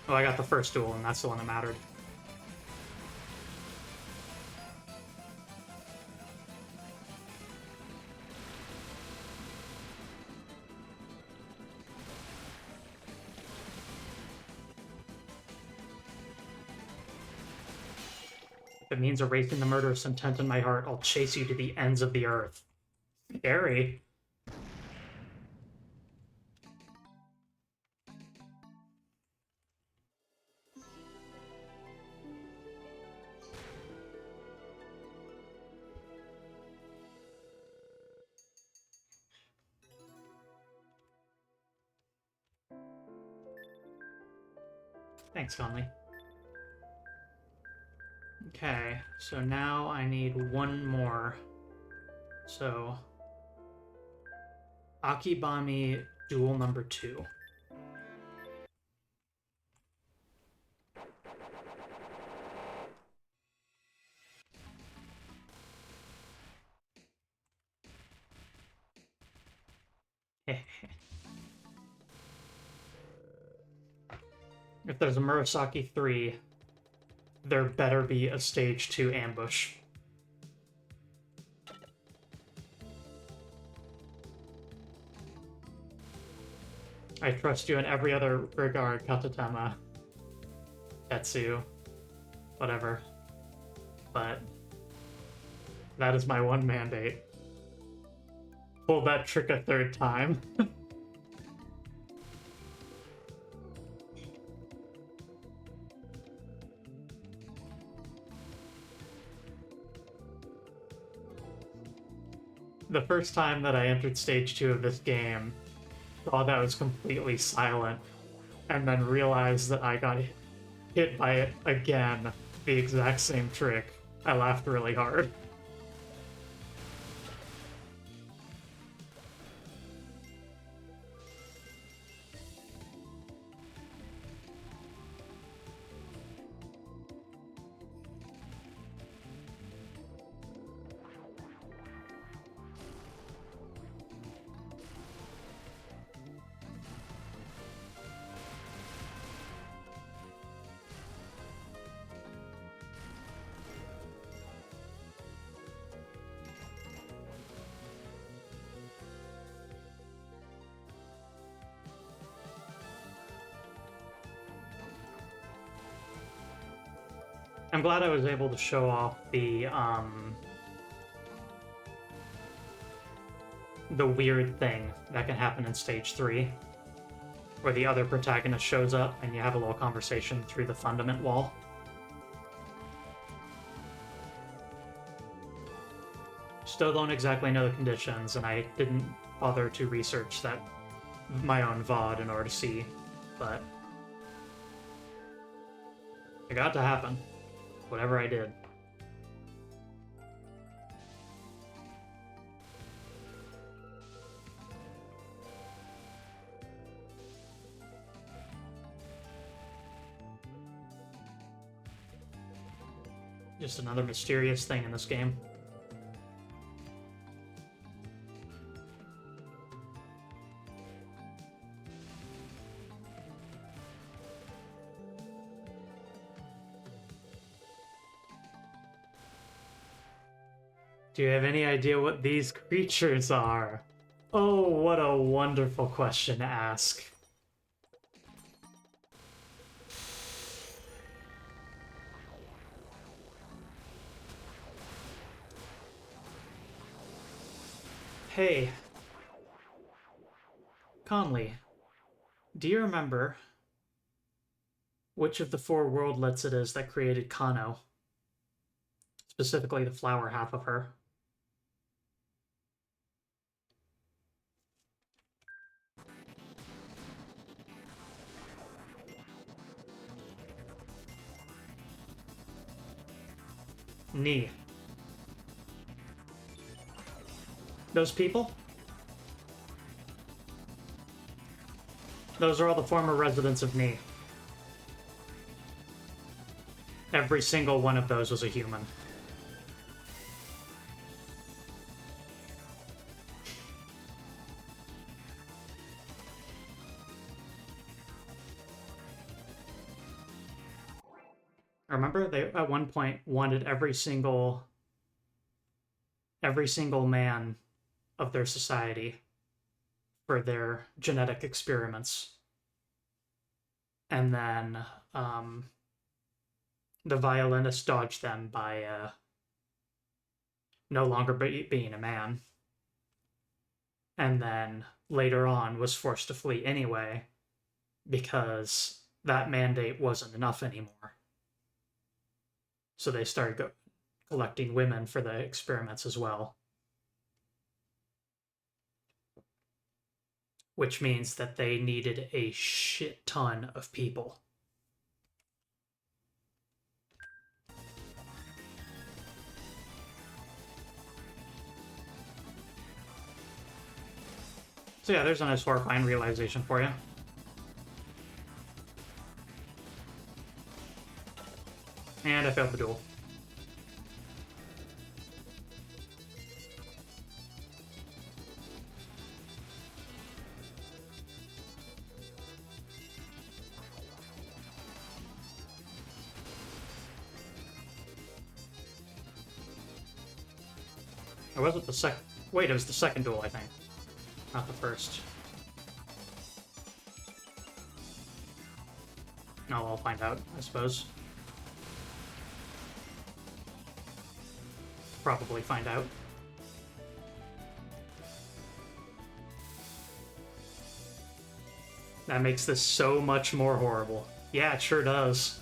Oh, I got the first duel, and that's the one that mattered. If it means erasing the murderous intent in my heart, I'll chase you to the ends of the earth. Scary. Thanks, Conley. Okay, so now I need one more. So, Akibami duel number 2. If there's a Murasaki 3, there better be a stage 2 ambush. I trust you in every other regard, Katatama, Tetsu, whatever. But that is my one mandate. Pull that trick a third time. The first time that I entered stage 2 of this game, saw that it was completely silent, and then realized that I got hit by it again, the exact same trick. I laughed really hard. I'm glad I was able to show off the weird thing that can happen in stage 3, where the other protagonist shows up and you have a little conversation through the fundament wall. Still don't exactly know the conditions, and I didn't bother to research that my own VOD in order to see, but it got to happen. Whatever I did. Just another mysterious thing in this game. Do you have any idea what these creatures are? Oh, what a wonderful question to ask. Hey, Conley, do you remember which of the 4 worldlets it is that created Kano? Specifically the flower half of her. Ni. Those people? Those are all the former residents of Ni. Every single one of those was a human. I remember they at one point wanted every single man of their society for their genetic experiments. And then the violinist dodged them by no longer being a man. And then later on was forced to flee anyway because that mandate wasn't enough anymore. So they started collecting women for the experiments as well. Which means that they needed a shit ton of people. So yeah, there's a nice horrifying realization for you. And I failed the duel. Or was it the second? Wait, it was the second duel, I think. Not the first. No, I'll find out, I suppose. Probably find out. That makes this so much more horrible. Yeah, it sure does.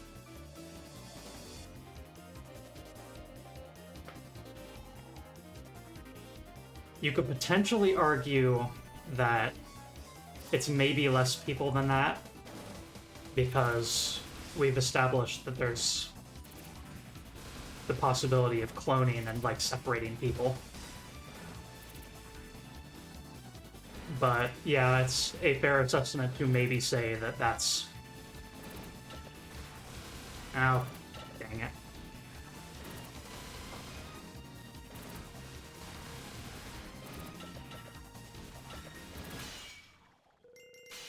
You could potentially argue that it's maybe less people than that, because we've established that there's the possibility of cloning and, like, separating people. But, yeah, it's a fair assessment to maybe say that that's... Oh, dang it.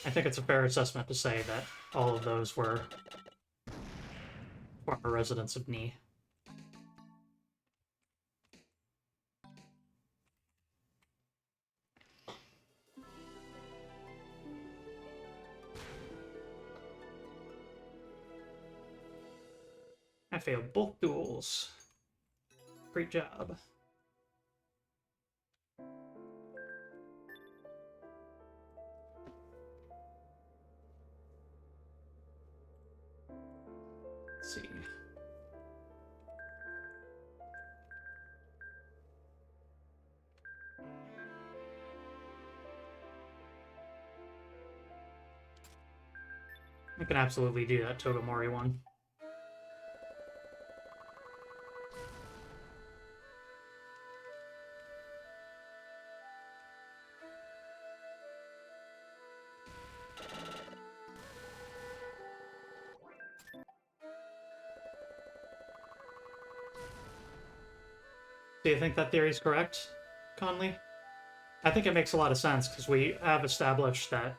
I think it's a fair assessment to say that all of those were former residents of Ni. I failed both duels. Great job. Let's see. I can absolutely do that Togamori one. Do you think that theory's correct, Conley? I think it makes a lot of sense, because we have established that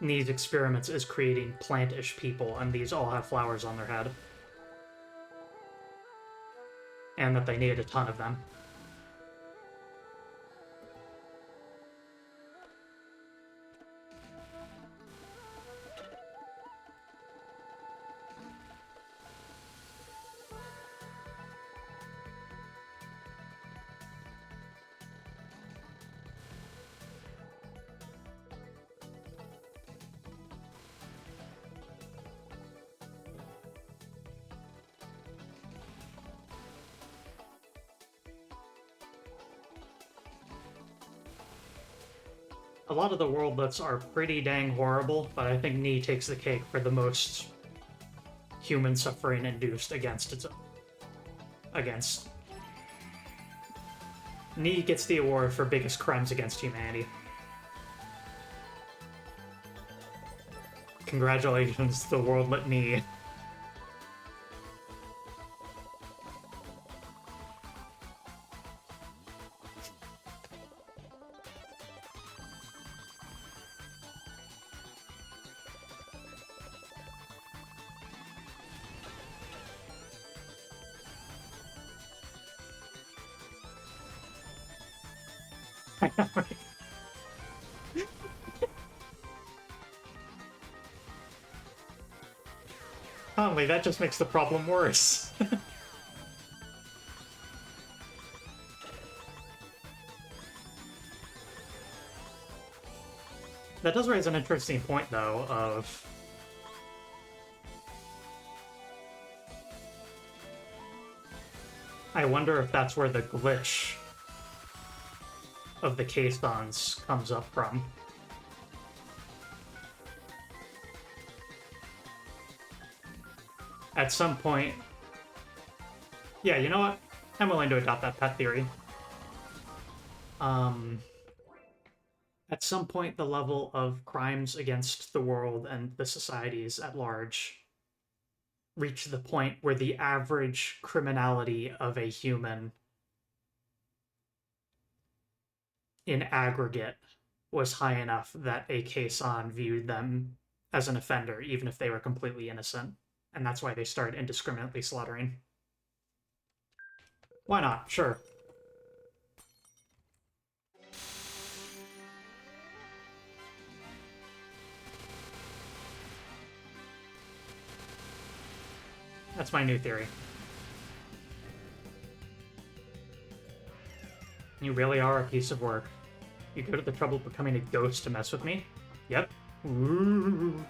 Ni's experiments is creating plantish people, and these all have flowers on their head. And that they needed a ton of them. A lot of the worldlets are pretty dang horrible, but I think Ni takes the cake for the most human suffering induced against its... against... Ni gets the award for biggest crimes against humanity. Congratulations to the worldlet Ni. Conley, that just makes the problem worse. That does raise an interesting point, though, of... I wonder if that's where the glitch of the caissons comes up from. At some point... Yeah, you know what? I'm willing to adopt that pet theory. At some point, the level of crimes against the world and the societies at large reach the point where the average criminality of a human in aggregate was high enough that a caisson viewed them as an offender, even if they were completely innocent. And that's why they started indiscriminately slaughtering. Why not? Sure. That's my new theory. You really are a piece of work. You go to the trouble of becoming a ghost to mess with me? Yep. Ooh.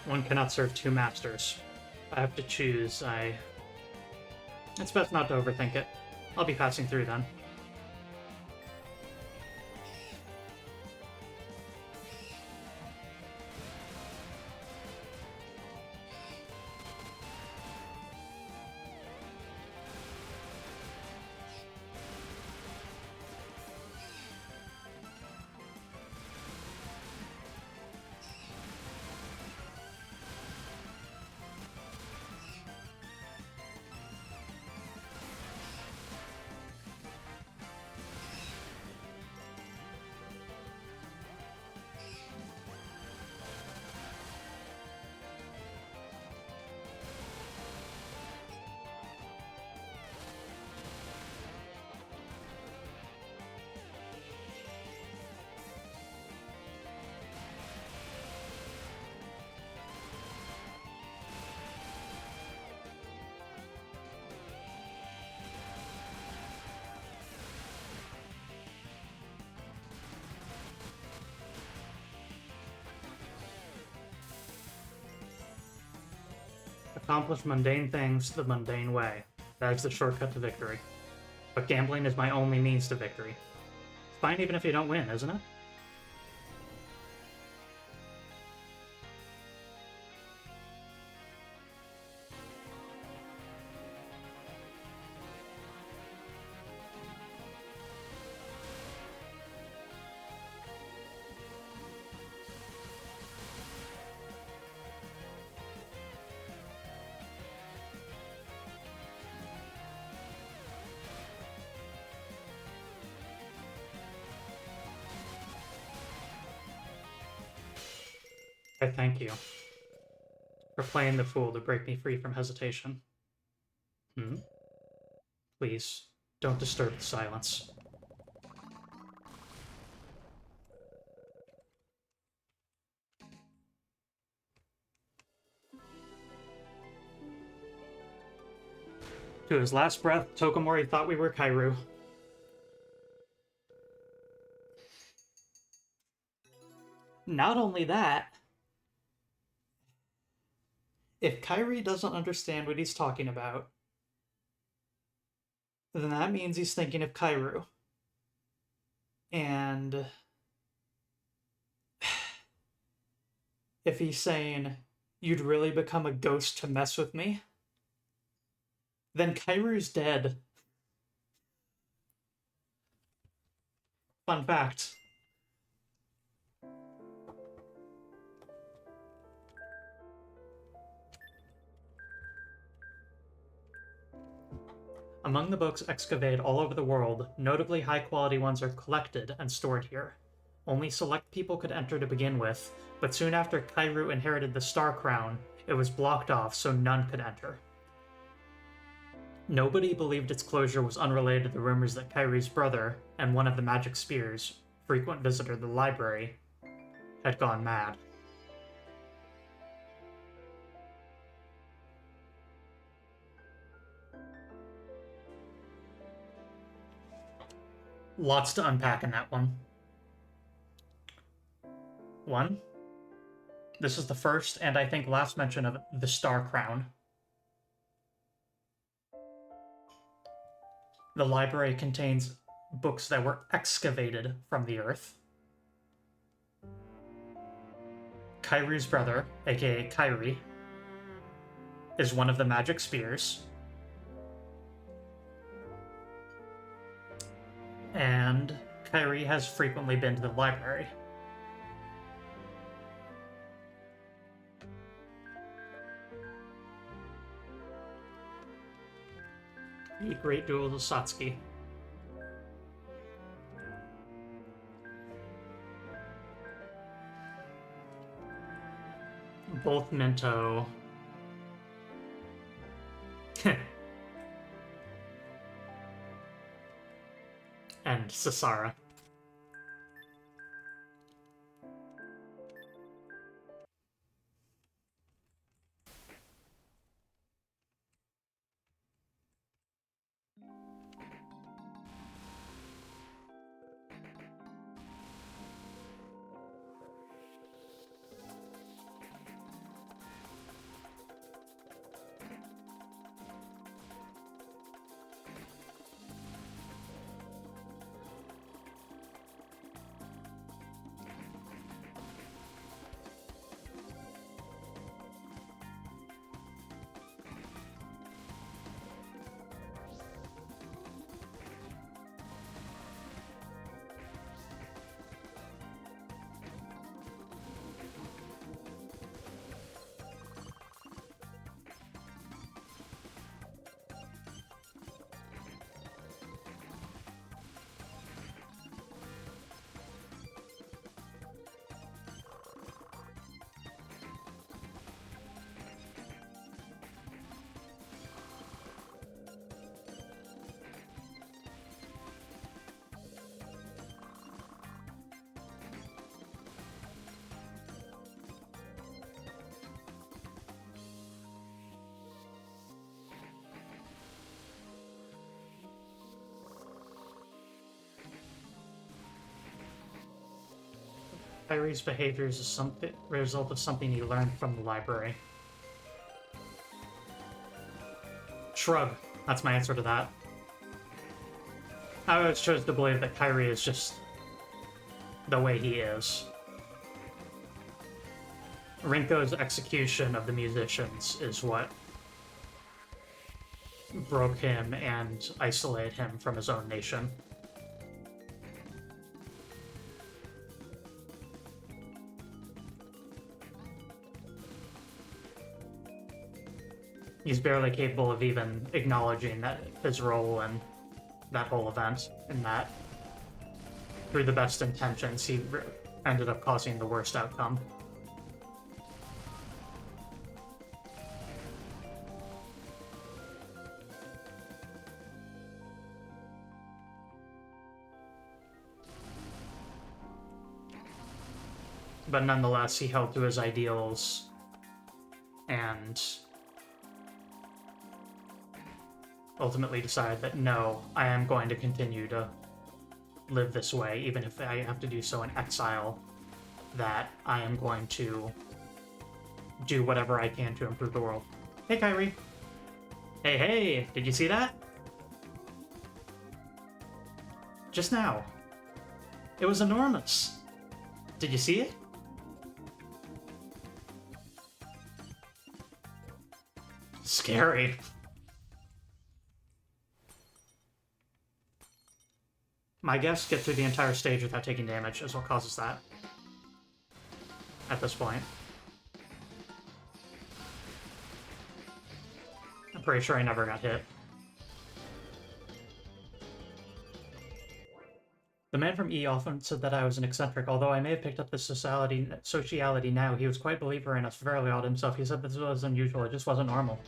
One cannot serve two masters. If I have to choose, It's best not to overthink it. I'll be passing through then. Accomplish mundane things the mundane way. That is the shortcut to victory. But gambling is my only means to victory. It's fine even if you don't win, isn't it? I thank you for playing the fool to break me free from hesitation. Please, don't disturb the silence. To his last breath, Tokomori thought we were Kairu. Not only that, if Kairi doesn't understand what he's talking about, then that means he's thinking of Kairu. And if he's saying, you'd really become a ghost to mess with me, then Kairu's dead. Fun fact. Among the books excavated all over the world, notably high-quality ones are collected and stored here. Only select people could enter to begin with, but soon after Kairu inherited the Star Crown, it was blocked off so none could enter. Nobody believed its closure was unrelated to the rumors that Kairu's brother, and one of the magic spears, frequent visitor to the library, had gone mad. Lots to unpack in that one. One, this is the first and I think last mention of the Star Crown. The library contains books that were excavated from the earth. Kairu's brother, aka Kairi, is one of the magic spears. And Kairi has frequently been to the library. The Great Duel of Satsuki. both Minto. And Sasara. Kyrie's behaviors is something result of something he learned from the library. Shrug. That's my answer to that. I always chose to believe that Kyrie is just the way he is. Rinko's execution of the musicians is what broke him and isolated him from his own nation. He's barely capable of even acknowledging that his role in that whole event, and that through the best intentions, he ended up causing the worst outcome. But nonetheless, he held to his ideals and ultimately decided that no, I am going to continue to live this way, even if I have to do so in exile, that I am going to do whatever I can to improve the world. Hey, Kyrie. Hey, hey, did you see that? Just now. It was enormous. Did you see it? Scary. My guess, get through the entire stage without taking damage is what causes that. At this point. I'm pretty sure I never got hit. The man from E often said that I was an eccentric, although I may have picked up this sociality now. He was quite a believer in us, fairly odd himself. He said this was unusual, it just wasn't normal.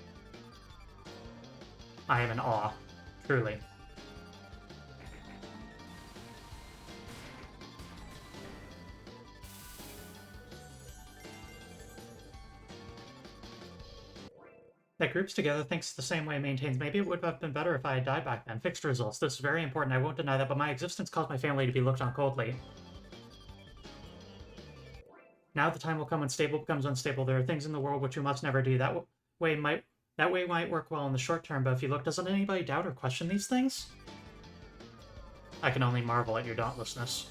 I am in awe. Truly. That groups together, thinks the same way, maintains. Maybe it would have been better if I had died back then. Fixed results. This is very important, I won't deny that, but my existence caused my family to be looked on coldly. Now the time will come when stable becomes unstable. There are things in the world which you must never do. That way might work well in the short term, but if you look, doesn't anybody doubt or question these things? I can only marvel at your dauntlessness.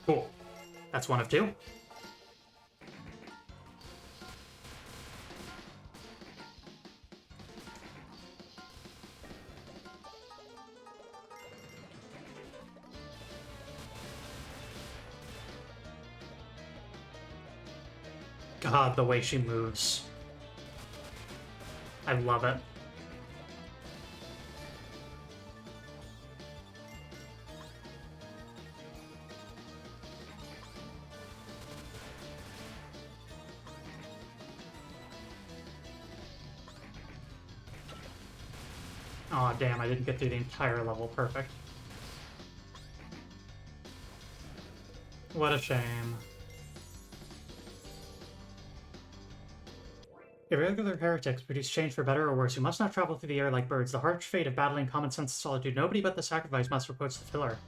Cool. That's one of two. God, the way she moves. I love it. Aw, oh, damn, I didn't get through the entire level perfect. What a shame. Irregular heretics produce change for better or worse. You must not travel through the air like birds. The harsh fate of battling common sense and solitude. Nobody but the sacrifice must approach the pillar.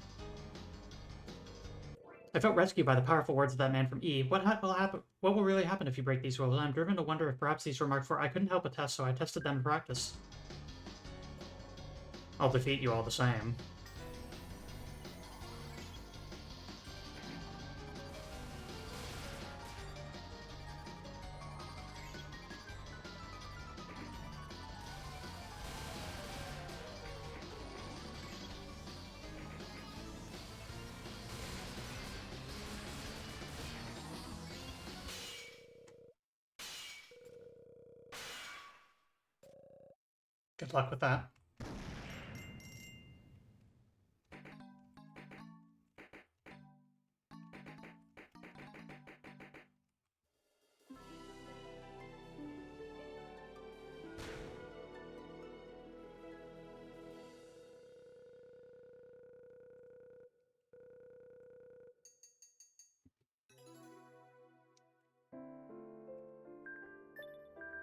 I felt rescued by the powerful words of that man from E. What will happen? What will really happen if you break these rules? I'm driven to wonder if perhaps these were marked for. I couldn't help but test, so I tested them in practice. I'll defeat you all the same. Good luck with that.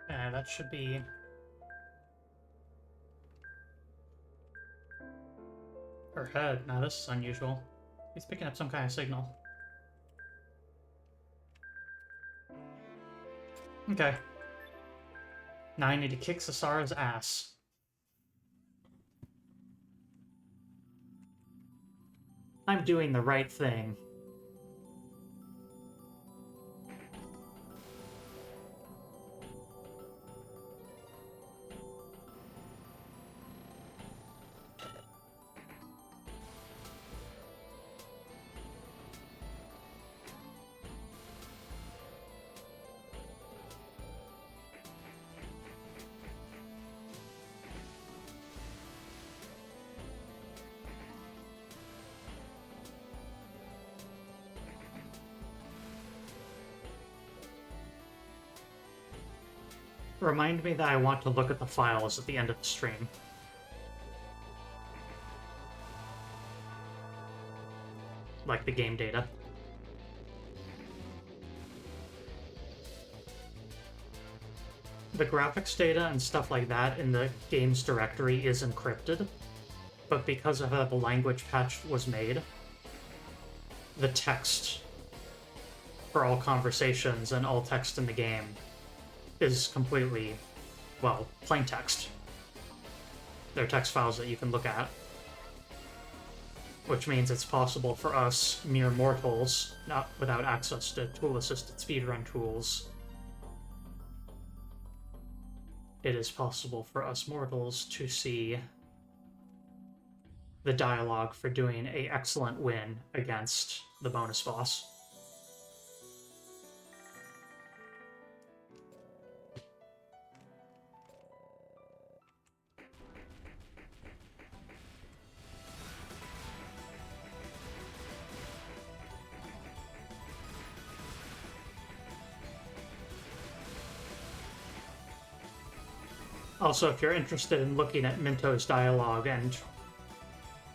Yeah, that should be... her head. Now this is unusual. He's picking up some kind of signal. Okay. Now I need to kick Sasara's ass. I'm doing the right thing. Remind me that I want to look at the files at the end of the stream. Like the game data. The graphics data and stuff like that in the game's directory is encrypted, but because of how the language patch was made, the text for all conversations and all text in the game is completely, well, plain text. They're text files that you can look at. Which means it's possible for us, mere mortals, not without access to tool-assisted speedrun tools, it is possible for us mortals to see the dialogue for doing an excellent win against the bonus boss. Also, if you're interested in looking at Minto's dialogue and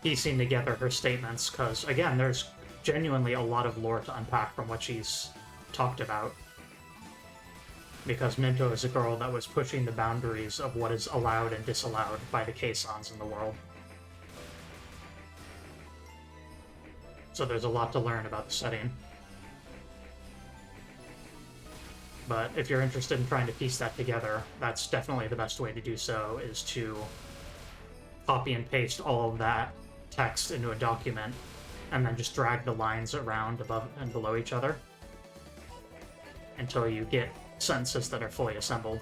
piecing together her statements, because, again, there's genuinely a lot of lore to unpack from what she's talked about. Because Minto is a girl that was pushing the boundaries of what is allowed and disallowed by the Kaisans in the world. So there's a lot to learn about the setting. But if you're interested in trying to piece that together, that's definitely the best way to do so, is to copy and paste all of that text into a document, and then just drag the lines around above and below each other until you get sentences that are fully assembled.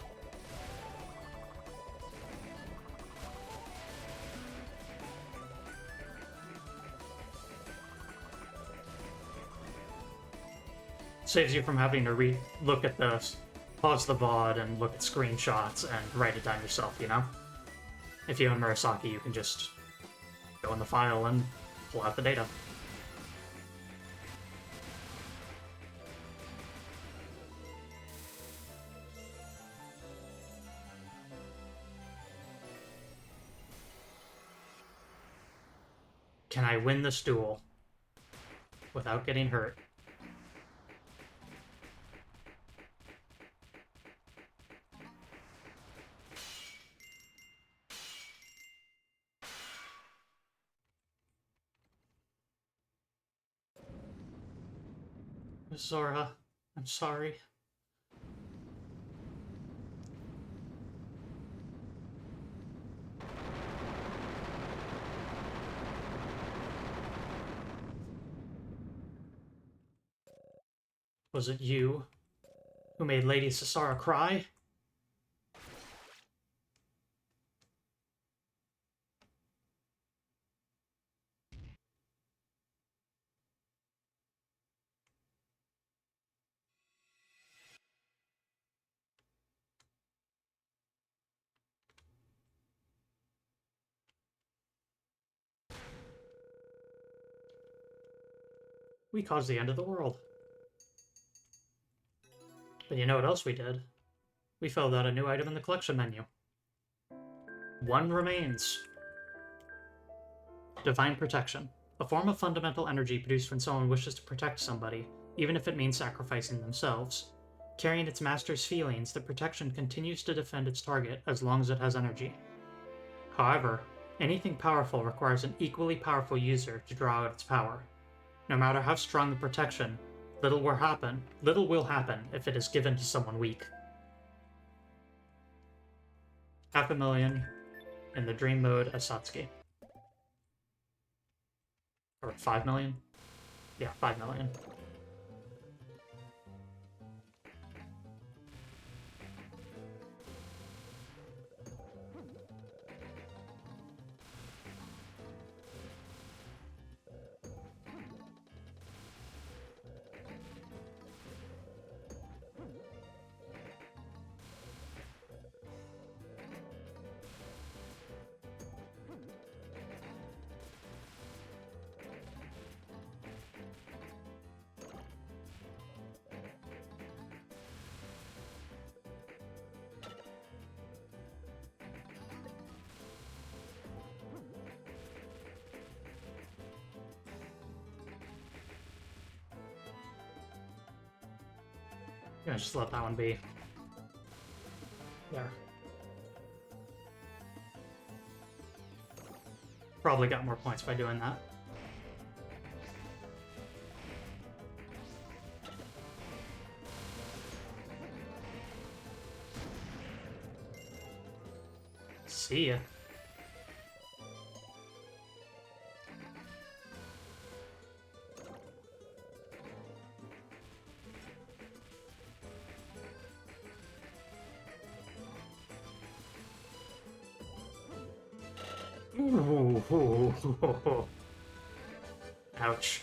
Saves you from having to look at pause the VOD and look at screenshots and write it down yourself, you know? If you have Murasaki, you can just go in the file and pull out the data. Can I win this duel without getting hurt? Zora, I'm sorry. Was it you who made Lady Sasara cry? We caused the end of the world. But you know what else we did? We filled out a new item in the collection menu. One remains. Divine Protection. A form of fundamental energy produced when someone wishes to protect somebody, even if it means sacrificing themselves. Carrying its master's feelings, the protection continues to defend its target as long as it has energy. However, anything powerful requires an equally powerful user to draw out its power. No matter how strong the protection, little will happen if it is given to someone weak. 500,000 in the dream mode as Satsuki. Or 5 million? Yeah, 5 million. Yeah, just let that one be. There. Probably got more points by doing that. See ya. Ooh. Ouch.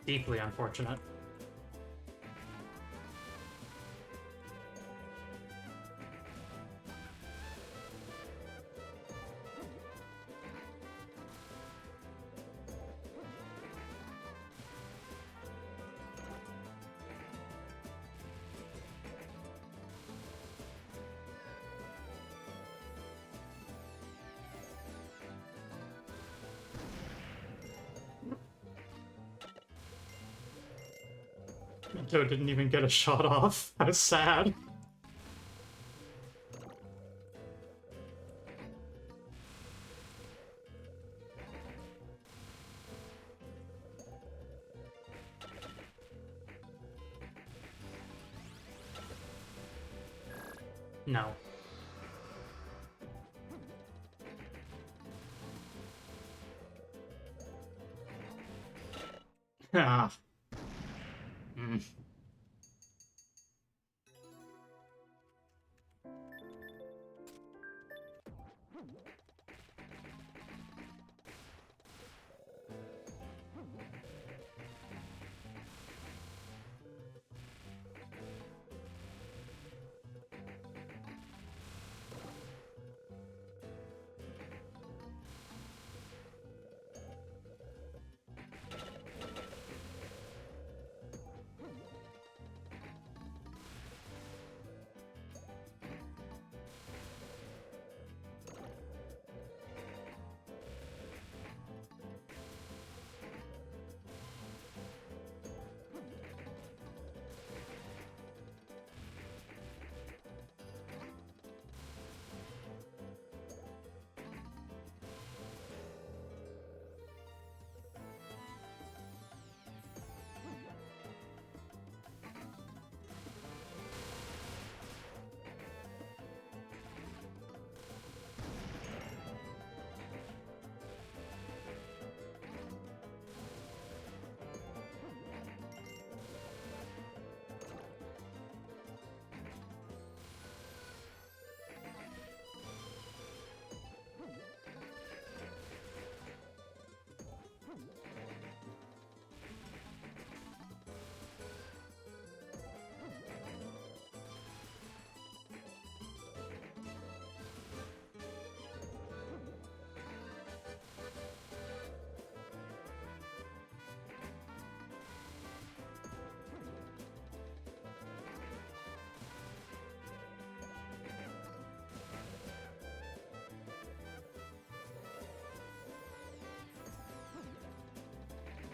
Deeply unfortunate. Minto didn't even get a shot off. That was sad. No. Ah. Mm.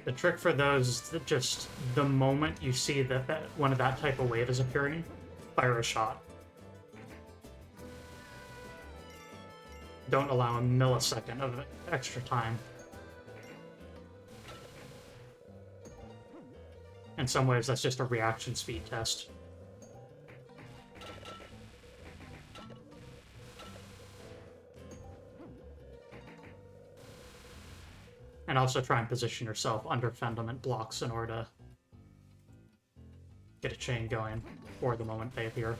The trick for those is that just the moment you see that one of that type of wave is appearing, fire a shot. Don't allow a millisecond of extra time. In some ways, that's just a reaction speed test. And also try and position yourself under fundament blocks in order to get a chain going for the moment they appear.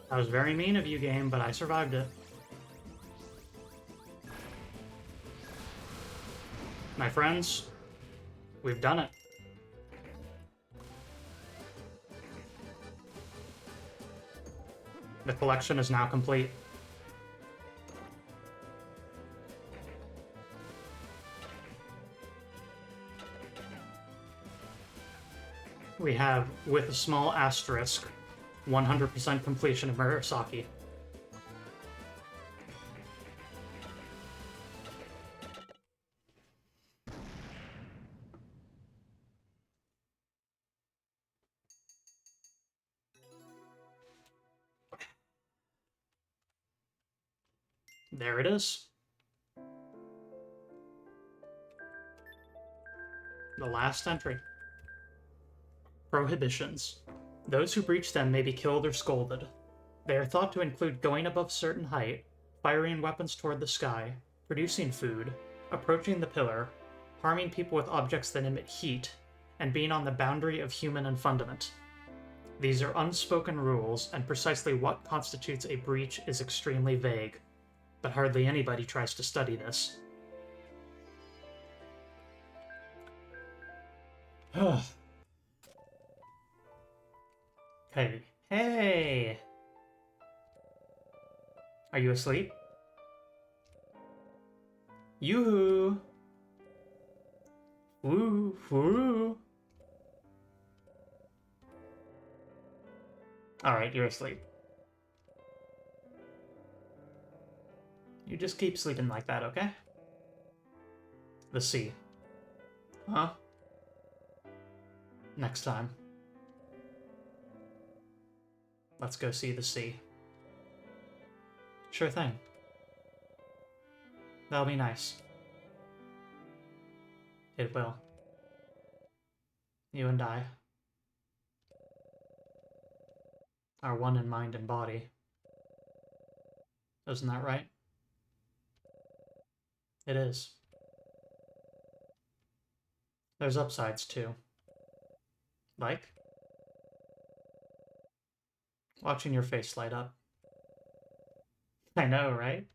That was very mean of you, game, but I survived it. My friends, we've done it. The collection is now complete. We have, with a small asterisk, 100% completion of Murasaki. There it is. The last entry. Prohibitions. Those who breach them may be killed or scolded. They are thought to include going above a certain height, firing weapons toward the sky, producing food, approaching the pillar, harming people with objects that emit heat, and being on the boundary of human and fundament. These are unspoken rules, and precisely what constitutes a breach is extremely vague, but hardly anybody tries to study this. Hey. Hey! Are you asleep? Yoo-hoo! Woo! Woo! Alright, you're asleep. You just keep sleeping like that, okay? The sea. Huh? Next time. Let's go see the sea. Sure thing. That'll be nice. It will. You and I are one in mind and body. Isn't that right? It is. There's upsides, too. Like? Watching your face light up. I know, right?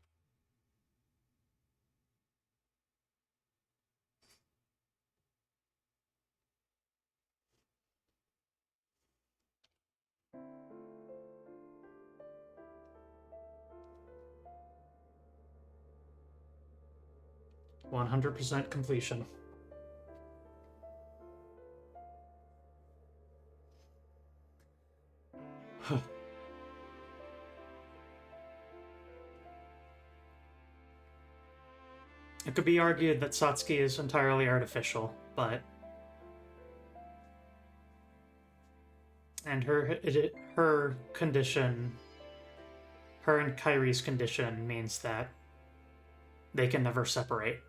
%100% completion. It could be argued that Satsuki is entirely artificial, but... And her condition, her and Kairi's condition means that they can never separate.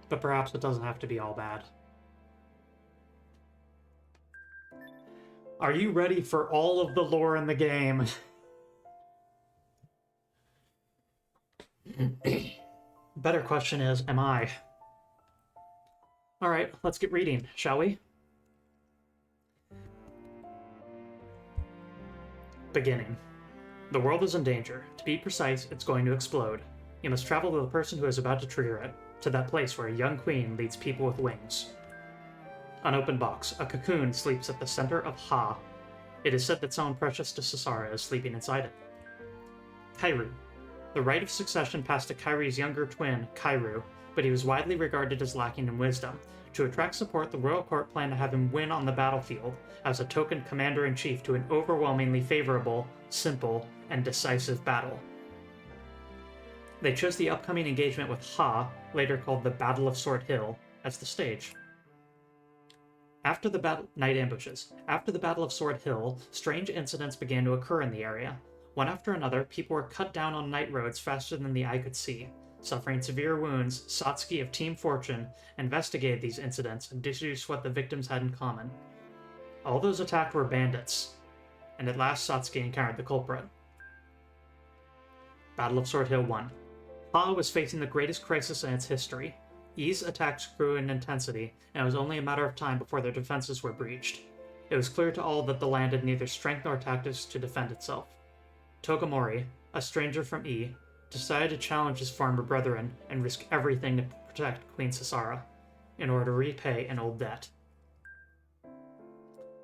But perhaps it doesn't have to be all bad. Are you ready for all of the lore in the game? Better question is, am I? Alright, let's get reading, shall we? Beginning. The world is in danger. To be precise, it's going to explode. You must travel to the person who is about to trigger it, to that place where a young queen leads people with wings. Unopened box. A cocoon sleeps at the center of Ha. It is said that someone precious to Sasara is sleeping inside it. Kairu. The right of succession passed to Kairi's younger twin, Kairu, but he was widely regarded as lacking in wisdom. To attract support, the royal court planned to have him win on the battlefield as a token commander-in-chief to an overwhelmingly favorable, simple, and decisive battle. They chose the upcoming engagement with Ha, later called the Battle of Sword Hill, as the stage. After the night ambushes. After the Battle of Sword Hill, strange incidents began to occur in the area. One after another, people were cut down on night roads faster than the eye could see. Suffering severe wounds, Satsuki of Team Fortune investigated these incidents and deduced what the victims had in common. All those attacked were bandits, and at last Satsuki encountered the culprit. Battle of Sword Hill 1. Ha was facing the greatest crisis in its history. I's attacks grew in intensity, and it was only a matter of time before their defenses were breached. It was clear to all that the land had neither strength nor tactics to defend itself. Togamori, a stranger from I, decided to challenge his farmer brethren and risk everything to protect Queen Sasara, in order to repay an old debt.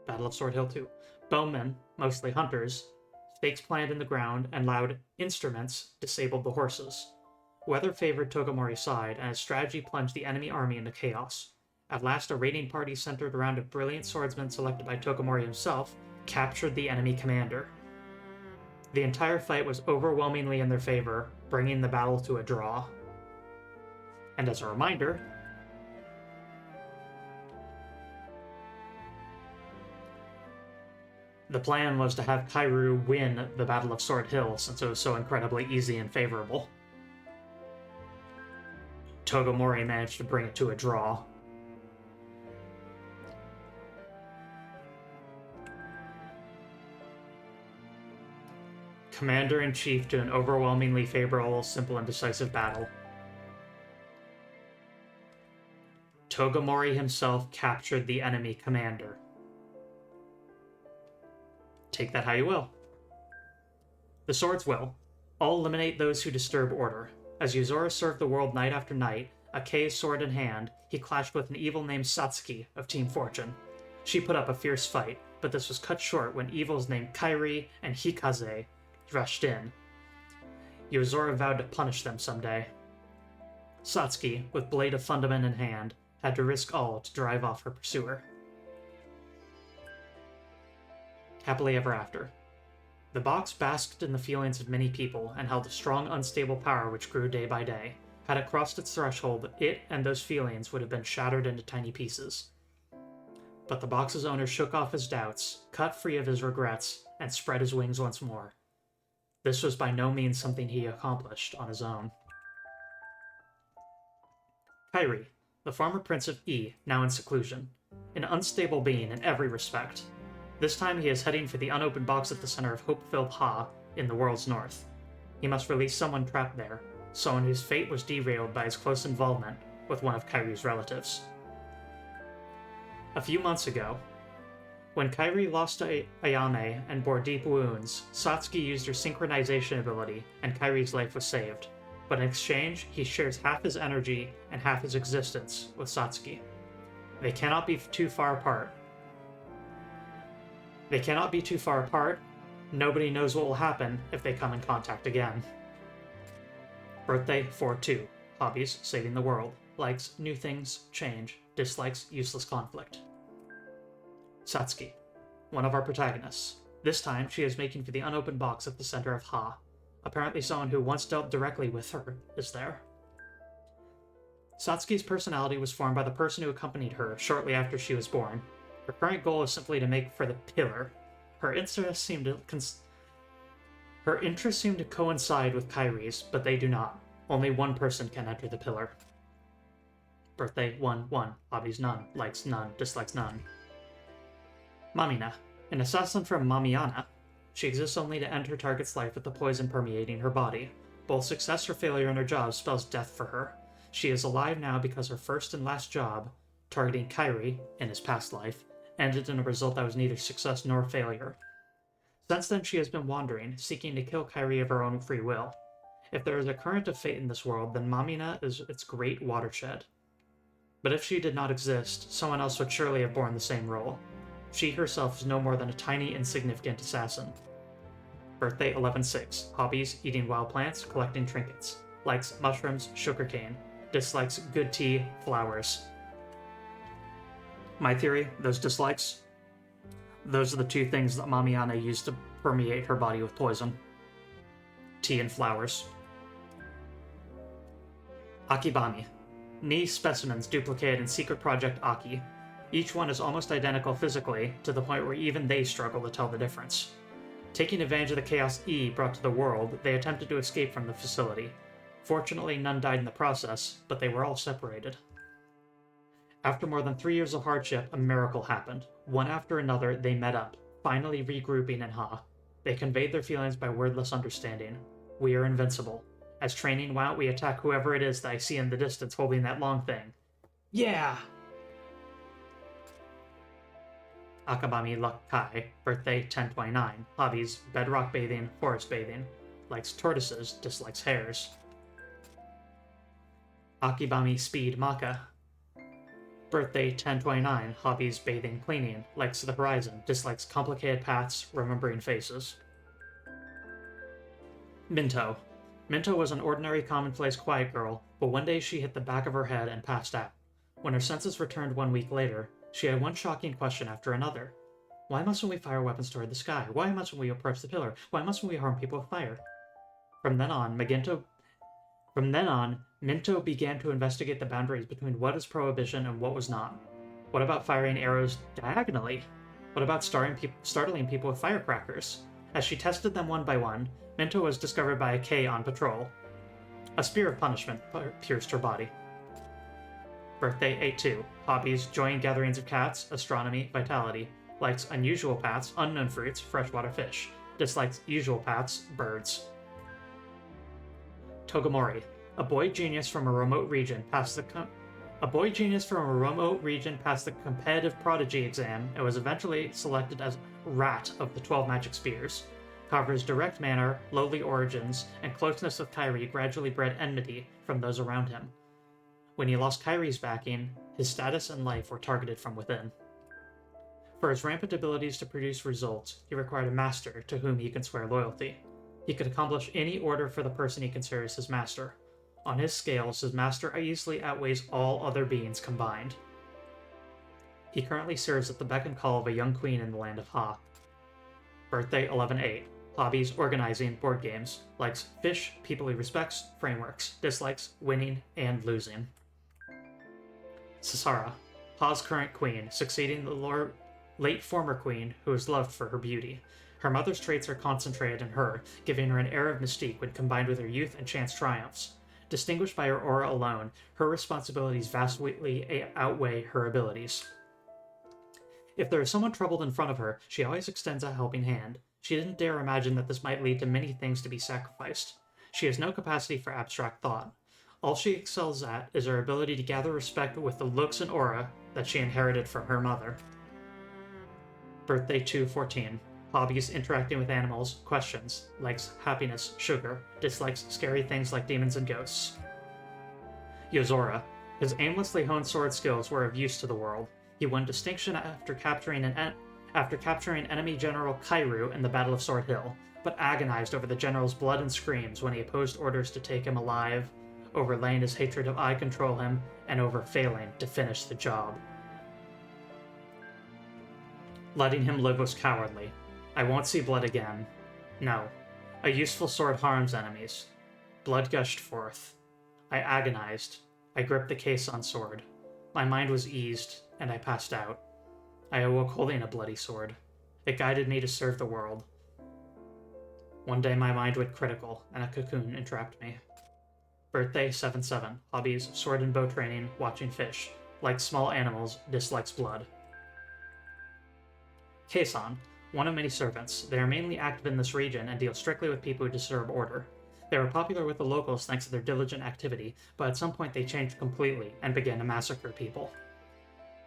Battle of Sword Hill 2. Bowmen, mostly hunters, stakes planted in the ground, and loud instruments disabled the horses. Weather favored Togamori's side, and his strategy plunged the enemy army into chaos. At last, a raiding party centered around a brilliant swordsman selected by Togamori himself captured the enemy commander. The entire fight was overwhelmingly in their favor, bringing the battle to a draw. And as a reminder, the plan was to have Kairu win the Battle of Sword Hill since it was so incredibly easy and favorable. Togamori managed to bring it to a draw. Commander-in-Chief to an overwhelmingly favorable, simple, and decisive battle. Togamori himself captured the enemy commander. Take that how you will. The swords will. All eliminate those who disturb order. As Yuzora served the world night after night, a Kei's sword in hand, he clashed with an evil named Satsuki of Team Fortune. She put up a fierce fight, but this was cut short when evils named Kairi and Hikaze rushed in. Yozora vowed to punish them someday. Satsuki, with Blade of Fundament in hand, had to risk all to drive off her pursuer. Happily ever after. The box basked in the feelings of many people and held a strong, unstable power which grew day by day. Had it crossed its threshold, it and those feelings would have been shattered into tiny pieces. But the box's owner shook off his doubts, cut free of his regrets, and spread his wings once more. This was by no means something he accomplished on his own. Kairi, the former prince of I, now in seclusion. An unstable being in every respect. This time he is heading for the unopened box at the center of Hope-filled Ha in the world's north. He must release someone trapped there, someone whose fate was derailed by his close involvement with one of Kairi's relatives. A few months ago, when Kairi lost to Ayame and bore deep wounds, Satsuki used her synchronization ability and Kairi's life was saved, but in exchange, he shares half his energy and half his existence with Satsuki. They cannot be too far apart. Nobody knows what will happen if they come in contact again. Birthday 4-2. Hobbies, saving the world. Likes, new things, change. Dislikes, useless conflict. Satsuki, one of our protagonists. This time, she is making for the unopened box at the center of Ha. Apparently someone who once dealt directly with her is there. Satsuki's personality was formed by the person who accompanied her shortly after she was born. Her current goal is simply to make for the pillar. Her interests seem to coincide with Kairi's, but they do not. Only one person can enter the pillar. Birthday 1-1. Hobbies none. Likes none. Dislikes none. Mamina. An assassin from Mamiana. She exists only to end her target's life with the poison permeating her body. Both success or failure in her job spells death for her. She is alive now because her first and last job, targeting Kairi, in his past life, ended in a result that was neither success nor failure. Since then she has been wandering, seeking to kill Kairi of her own free will. If there is a current of fate in this world, then Mamina is its great watershed. But if she did not exist, someone else would surely have borne the same role. She herself is no more than a tiny, insignificant assassin. Birthday 11-6. Hobbies: eating wild plants, collecting trinkets. Likes mushrooms, sugarcane. Dislikes good tea, flowers. My theory, those dislikes, those are the two things that Mamiana used to permeate her body with poison. Tea and flowers. Akibami. Knee specimens duplicated in Secret Project Aki. Each one is almost identical physically, to the point where even they struggle to tell the difference. Taking advantage of the chaos E brought to the world, they attempted to escape from the facility. Fortunately, none died in the process, but they were all separated. After more than 3 years of hardship, a miracle happened. One after another, they met up, finally regrouping in Ha. They conveyed their feelings by wordless understanding. We are invincible. As training went, we attack whoever it is that I see in the distance holding that long thing. Yeah! Akabami Lakkai, birthday 10/29. Hobbies: bedrock bathing, forest bathing. Likes tortoises, dislikes hares. Akibami Speed Maka, birthday 10/29. Hobbies: bathing, cleaning. Likes the horizon, dislikes complicated paths, remembering faces. Minto. Minto was an ordinary, commonplace, quiet girl, but one day she hit the back of her head and passed out. When her senses returned 1 week later, she had one shocking question after another. Why mustn't we fire weapons toward the sky? Why mustn't we approach the pillar? Why mustn't we harm people with fire? From then on, Minto began to investigate the boundaries between what is prohibition and what was not. What about firing arrows diagonally? What about startling people with firecrackers? As she tested them one by one, Minto was discovered by a K on patrol. A spear of punishment pierced her body. Birthday 8/2. Hobbies: join gatherings of cats, astronomy, vitality. Likes unusual paths, unknown fruits, freshwater fish. Dislikes usual paths, birds. Togamori. A boy genius from a remote region passed the competitive prodigy exam and was eventually selected as Rat of the 12 Magic Spears. However, his direct manner, lowly origins, and closeness with Kairi gradually bred enmity from those around him. When he lost Kairi's backing, his status and life were targeted from within. For his rampant abilities to produce results, he required a master to whom he could swear loyalty. He could accomplish any order for the person he considers his master. On his scales, his master easily outweighs all other beings combined. He currently serves at the beck and call of a young queen in the land of Ha. Birthday 11/8. Hobbies: organizing, board games. Likes fish, people he respects, frameworks. Dislikes winning and losing. Sasara. Ha's current queen, succeeding the late former queen who is loved for her beauty. Her mother's traits are concentrated in her, giving her an air of mystique when combined with her youth and chance triumphs. Distinguished by her aura alone, her responsibilities vastly outweigh her abilities. If there is someone troubled in front of her, she always extends a helping hand. She didn't dare imagine that this might lead to many things to be sacrificed. She has no capacity for abstract thought. All she excels at is her ability to gather respect with the looks and aura that she inherited from her mother. Birthday 2/14. Hobbies: interacting with animals, questions. Likes happiness, sugar. Dislikes scary things like demons and ghosts. Yozora. His aimlessly honed sword skills were of use to the world. He won distinction after capturing enemy General Kairu in the Battle of Sword Hill, but agonized over the general's blood and screams when he opposed orders to take him alive, overlaying his hatred of I control him, and over failing to finish the job. Letting him live was cowardly. I won't see blood again. No. A useful sword harms enemies. Blood gushed forth. I agonized. I gripped the caisson sword. My mind was eased, and I passed out. I awoke holding a bloody sword. It guided me to serve the world. One day my mind went critical, and a cocoon entrapped me. Birthday 7-7. Hobbies: sword and bow training, watching fish. Likes small animals, dislikes blood. Caisson. One of many servants. They are mainly active in this region and deal strictly with people who disturb order. They were popular with the locals thanks to their diligent activity, but at some point they changed completely and began to massacre people.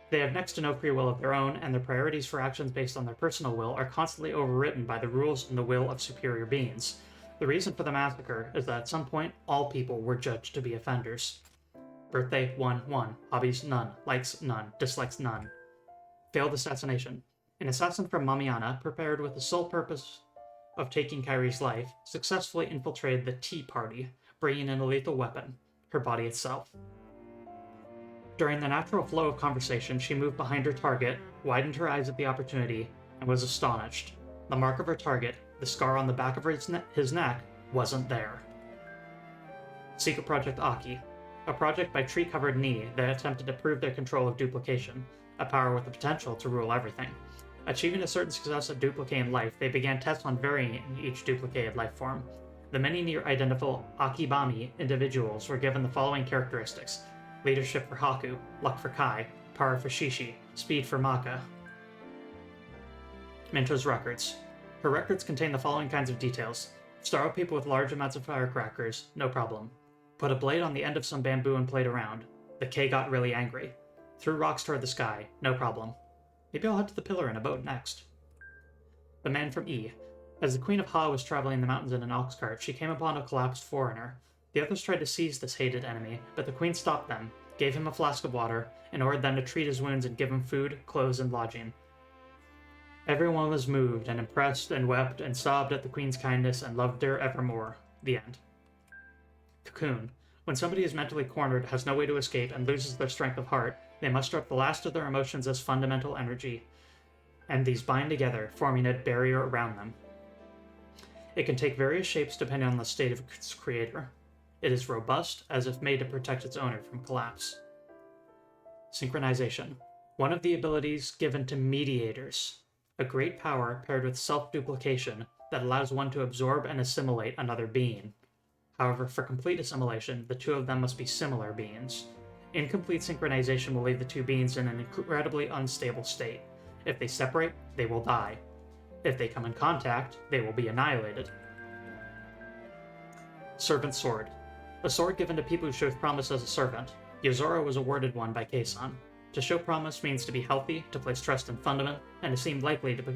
They have next to no free will of their own, and their priorities for actions based on their personal will are constantly overwritten by the rules and the will of superior beings. The reason for the massacre is that at some point, all people were judged to be offenders. Birthday 1-1. Hobbies: none. Likes: none. Dislikes: none. Failed assassination. An assassin from Mamiana, prepared with the sole purpose of taking Kairi's life, successfully infiltrated the Tea Party, bringing in a lethal weapon, her body itself. During the natural flow of conversation, she moved behind her target, widened her eyes at the opportunity, and was astonished. The mark of her target, the scar on the back of his neck, wasn't there. Secret Project Aki, a project by tree-covered Ni that attempted to prove their control of duplication, a power with the potential to rule everything. Achieving a certain success at duplicating life, they began tests on varying each duplicated life form. The many near-identical Akibami individuals were given the following characteristics: leadership for Haku, luck for Kai, power for Shishi, speed for Maka. Minto's records. Her records contain the following kinds of details: startle people with large amounts of firecrackers, no problem. Put a blade on the end of some bamboo and played around. The K got really angry. Threw rocks toward the sky, no problem. Maybe I'll head to the pillar in a boat next. The man from E. As the Queen of Ha was traveling the mountains in an ox cart, she came upon a collapsed foreigner. The others tried to seize this hated enemy, but the queen stopped them, gave him a flask of water, and ordered them to treat his wounds and give him food, clothes, and lodging. Everyone was moved and impressed and wept and sobbed at the queen's kindness and loved her evermore. The end. Cocoon. When somebody is mentally cornered, has no way to escape, and loses their strength of heart, they muster up the last of their emotions as fundamental energy, and these bind together, forming a barrier around them. It can take various shapes depending on the state of its creator. It is robust, as if made to protect its owner from collapse. Synchronization. One of the abilities given to mediators. A great power paired with self-duplication that allows one to absorb and assimilate another being. However, for complete assimilation, the two of them must be similar beings. Incomplete synchronization will leave the two beings in an incredibly unstable state. If they separate, they will die. If they come in contact, they will be annihilated. Servant Sword. A sword given to people who show promise as a servant. Yozora was awarded one by Keisan. To show promise means to be healthy, to place trust in fundament, and to seem likely to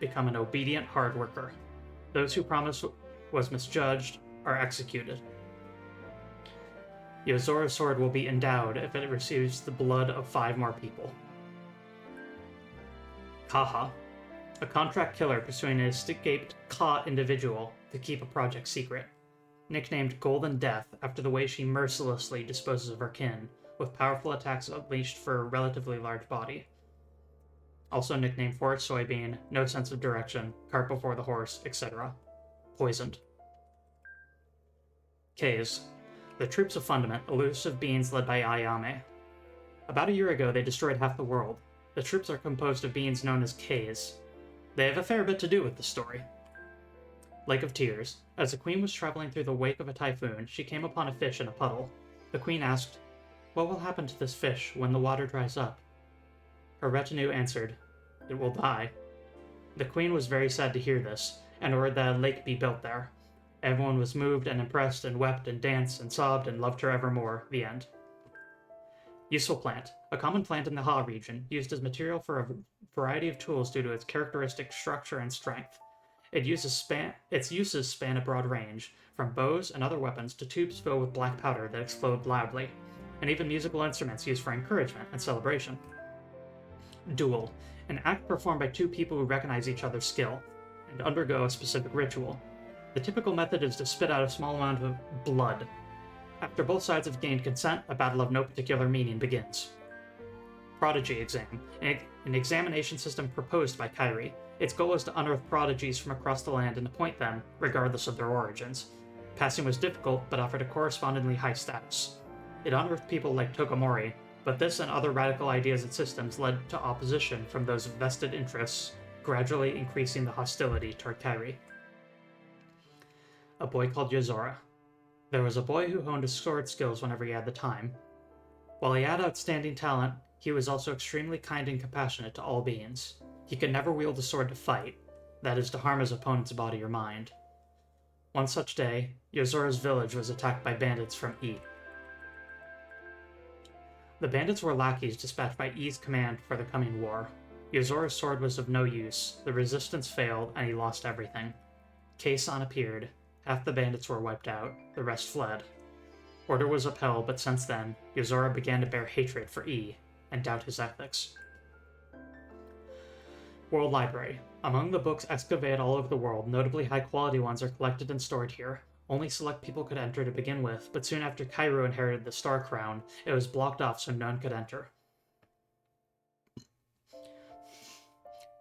become an obedient hard worker. Those who promise was misjudged are executed. Yozora's sword will be endowed if it receives the blood of 5 more people. Kaha. A contract killer pursuing an escaped Ka individual to keep a project secret. Nicknamed Golden Death after the way she mercilessly disposes of her kin, with powerful attacks unleashed for a relatively large body. Also nicknamed Forest Soybean, no sense of direction, cart before the horse, etc. Poisoned. K's. The troops of Fundament, elusive beings led by Ayame. About a year ago, they destroyed half the world. The troops are composed of beings known as K's. They have a fair bit to do with the story. Lake of Tears. As the queen was traveling through the wake of a typhoon, she came upon a fish in a puddle. The queen asked, "What will happen to this fish when the water dries up?" Her retinue answered, "It will die." The queen was very sad to hear this, and ordered that a lake be built there. Everyone was moved and impressed and wept and danced and sobbed and loved her evermore. The end. Useful plant. A common plant in the Ha region, used as material for a variety of tools due to its characteristic structure and strength. Its uses span a broad range, from bows and other weapons to tubes filled with black powder that explode loudly, and even musical instruments used for encouragement and celebration. Duel. An act performed by 2 people who recognize each other's skill and undergo a specific ritual. The typical method is to spit out a small amount of blood. After both sides have gained consent, a battle of no particular meaning begins. Prodigy exam. An examination system proposed by Kairi. Its goal was to unearth prodigies from across the land and appoint them, regardless of their origins. Passing was difficult, but offered a correspondingly high status. It unearthed people like Tokomori, but this and other radical ideas and systems led to opposition from those vested interests, gradually increasing the hostility toward Kairi. A boy called Yozora. There was a boy who honed his sword skills whenever he had the time. While he had outstanding talent, he was also extremely kind and compassionate to all beings. He could never wield a sword to fight, that is, to harm his opponent's body or mind. One such day, Yozora's village was attacked by bandits from E. The bandits were lackeys dispatched by E's command for the coming war. Yozora's sword was of no use, the resistance failed, and he lost everything. Kei-san appeared. Half the bandits were wiped out, the rest fled. Order was upheld, but since then, Yozora began to bear hatred for E, and doubt his ethics. World Library. Among the books excavated all over the world, notably high-quality ones are collected and stored here. Only select people could enter to begin with, but soon after Kairu inherited the Star Crown, it was blocked off so none could enter.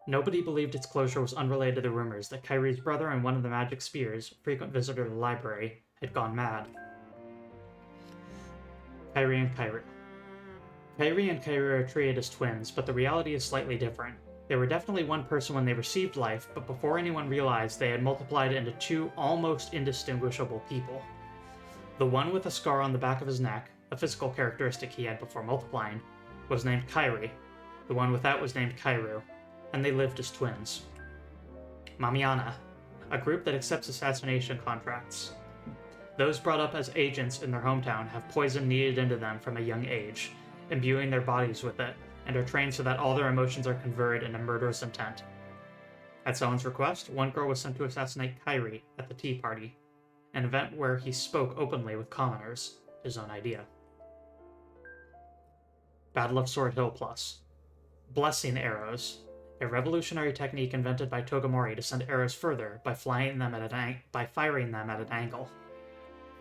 Nobody believed its closure was unrelated to the rumors that Kairi's brother and one of the magic spears, frequent visitor to the library, had gone mad. Kairi and Kairu. Kairi and Kairu are treated as twins, but the reality is slightly different. They were definitely one person when they received life, but before anyone realized they had multiplied into two almost indistinguishable people. The one with a scar on the back of his neck, a physical characteristic he had before multiplying, was named Kairi. The one without was named Kairu, and they lived as twins. Mamiana, a group that accepts assassination contracts. Those brought up as agents in their hometown have poison kneaded into them from a young age, imbuing their bodies with it, and are trained so that all their emotions are converted into murderous intent. At someone's request, one girl was sent to assassinate Kairi at the tea party, an event where he spoke openly with commoners, his own idea. Battle of Sword Hill Plus. Blessing arrows, a revolutionary technique invented by Tokomori to send arrows further by firing them at an angle.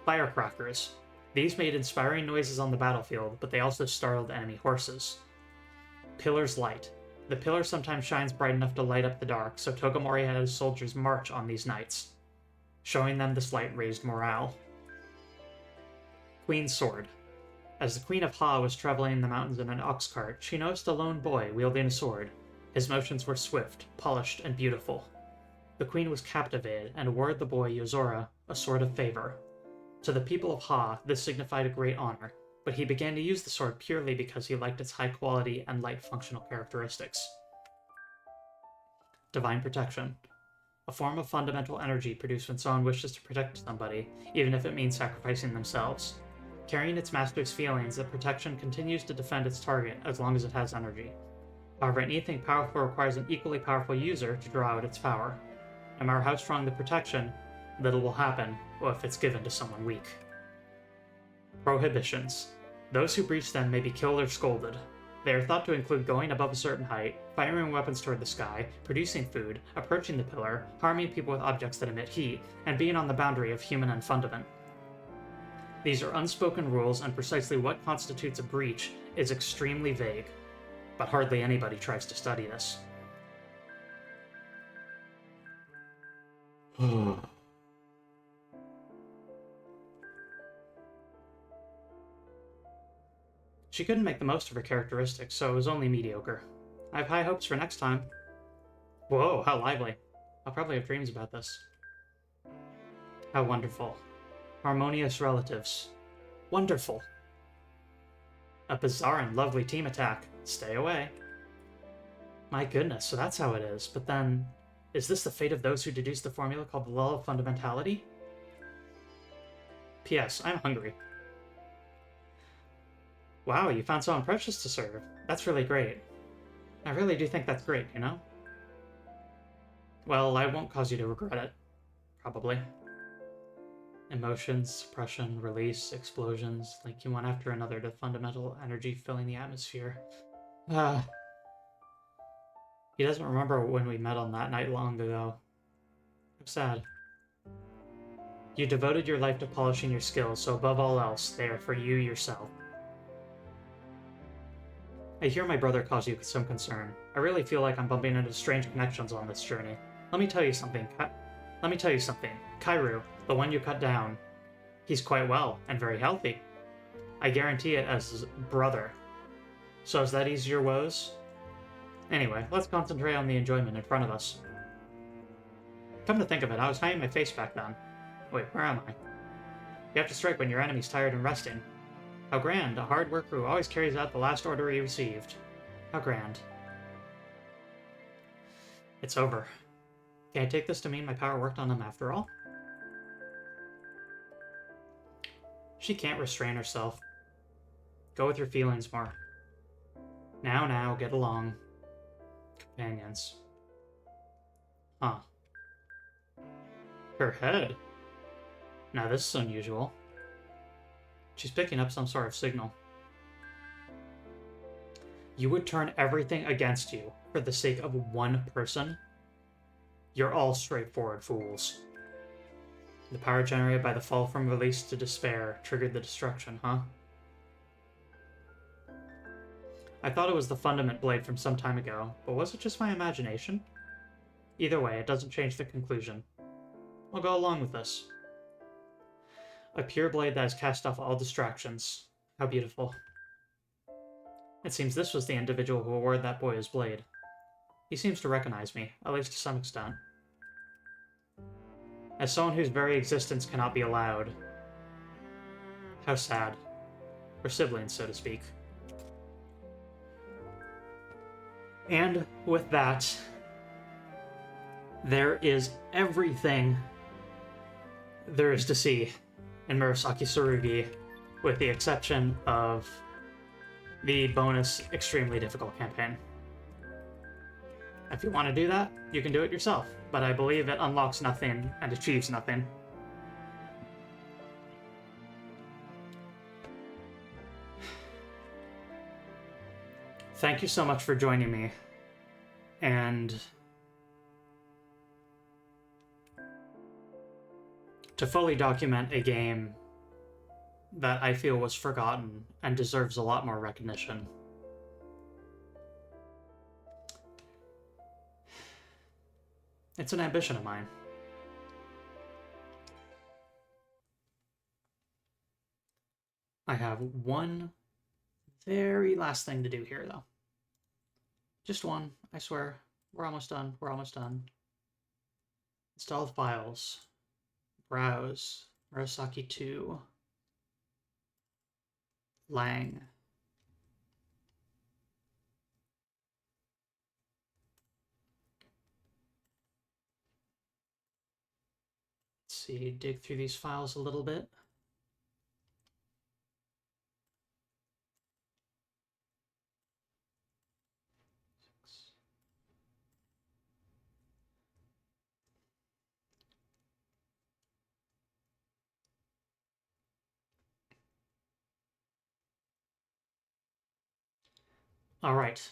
Firecrackers. These made inspiring noises on the battlefield, but they also startled enemy horses. Pillar's Light. The pillar sometimes shines bright enough to light up the dark, so Tokomori had his soldiers march on these nights. Showing them this light raised morale. Queen's Sword. As the Queen of Ha was traveling in the mountains in an ox cart, she noticed a lone boy wielding a sword. His motions were swift, polished, and beautiful. The Queen was captivated and awarded the boy Yozora a sword of favor. To the people of Ha, this signified a great honor, but he began to use the sword purely because he liked its high quality and light functional characteristics. Divine Protection. A form of fundamental energy produced when someone wishes to protect somebody, even if it means sacrificing themselves. Carrying its master's feelings, the protection continues to defend its target as long as it has energy. However, anything powerful requires an equally powerful user to draw out its power. No matter how strong the protection, little will happen if it's given to someone weak. Prohibitions. Those who breach them may be killed or scolded. They are thought to include going above a certain height, firing weapons toward the sky, producing food, approaching the pillar, harming people with objects that emit heat, and being on the boundary of human unfundament. These are unspoken rules, and precisely what constitutes a breach is extremely vague, but hardly anybody tries to study this. She couldn't make the most of her characteristics, so it was only mediocre. I have high hopes for next time. Whoa, how lively. I'll probably have dreams about this. How wonderful. Harmonious relatives. Wonderful. A bizarre and lovely team attack. Stay away. My goodness, so that's how it is. But then, is this the fate of those who deduce the formula called the law of fundamentality? P.S. I'm hungry. Wow, you found someone precious to serve. That's really great. I really do think that's great, you know? Well, I won't cause you to regret it. Probably. Emotions, suppression, release, explosions, linking one after another to fundamental energy filling the atmosphere. He doesn't remember when we met on that night long ago. I'm sad. You devoted your life to polishing your skills, so above all else, they are for you yourself. I hear my brother cause you some concern. I really feel like I'm bumping into strange connections on this journey. Let me tell you something. Kairu, the one you cut down, he's quite well and very healthy. I guarantee it as his brother. So does that ease your woes? Anyway, let's concentrate on the enjoyment in front of us. Come to think of it, I was hiding my face back then. Wait, where am I? You have to strike when your enemy's tired and resting. How grand, a hard worker who always carries out the last order he received. How grand. It's over. Can I take this to mean my power worked on him after all? She can't restrain herself. Go with your feelings more. Now, get along. Companions. Huh. Her head. Now this is unusual. She's picking up some sort of signal. You would turn everything against you for the sake of one person? You're all straightforward fools. The power generated by the fall from release to despair triggered the destruction, huh? I thought it was the Fundament Blade from some time ago, but was it just my imagination? Either way, it doesn't change the conclusion. I'll go along with this. A pure blade that has cast off all distractions. How beautiful. It seems this was the individual who awarded that boy his blade. He seems to recognize me, at least to some extent. As someone whose very existence cannot be allowed. How sad. We're siblings, so to speak. And with that, there is everything there is to see in Murasaki Tsurugi, with the exception of the bonus extremely difficult campaign. If you want to do that, you can do it yourself, but I believe it unlocks nothing and achieves nothing. Thank you so much for joining me, and to fully document a game that I feel was forgotten and deserves a lot more recognition. It's an ambition of mine. I have one very last thing to do here, though. Just one, I swear. We're almost done. We're almost done. Install files. Browse. Murasaki 2. Lang. Let's see, dig through these files a little bit. All right.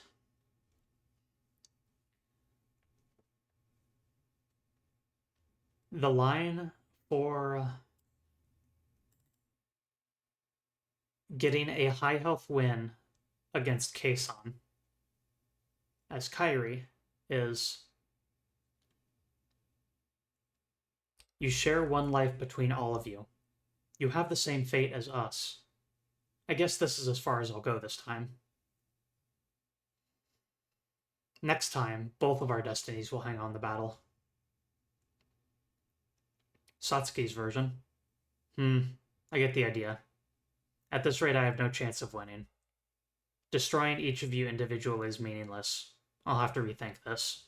The line for getting a high health win against Keisan as Kairi is, you share one life between all of you. You have the same fate as us. I guess this is as far as I'll go this time. Next time, both of our destinies will hang on the battle. Satsuki's version. I get the idea. At this rate, I have no chance of winning. Destroying each of you individually is meaningless. I'll have to rethink this.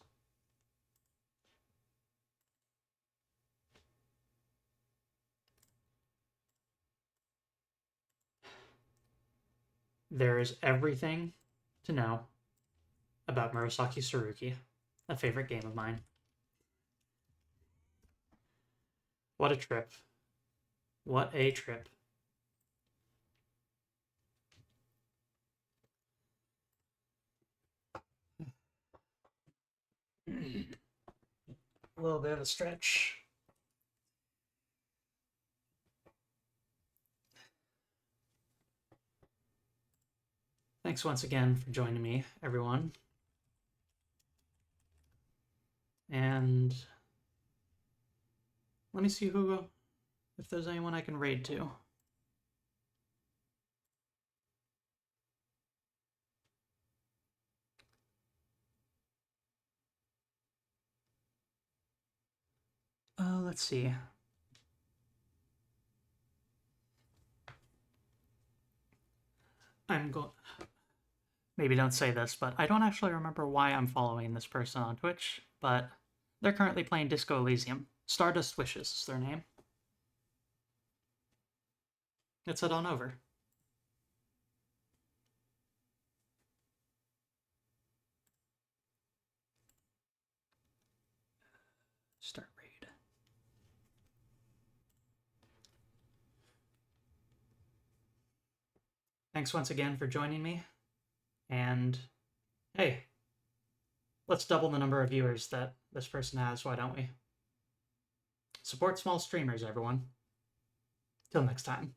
There is everything to know about Murasaki Tsurugi, a favorite game of mine. What a trip. What a trip. A little bit of a stretch. Thanks once again for joining me, everyone. And let me see if there's anyone I can raid to. Let's see. Maybe don't say this, but I don't actually remember why I'm following this person on Twitch, but they're currently playing Disco Elysium. Stardust Wishes is their name. Let's head on over. Start raid. Thanks once again for joining me. And hey, let's double the number of viewers that this person has, why don't we? Support small streamers, everyone. Till next time.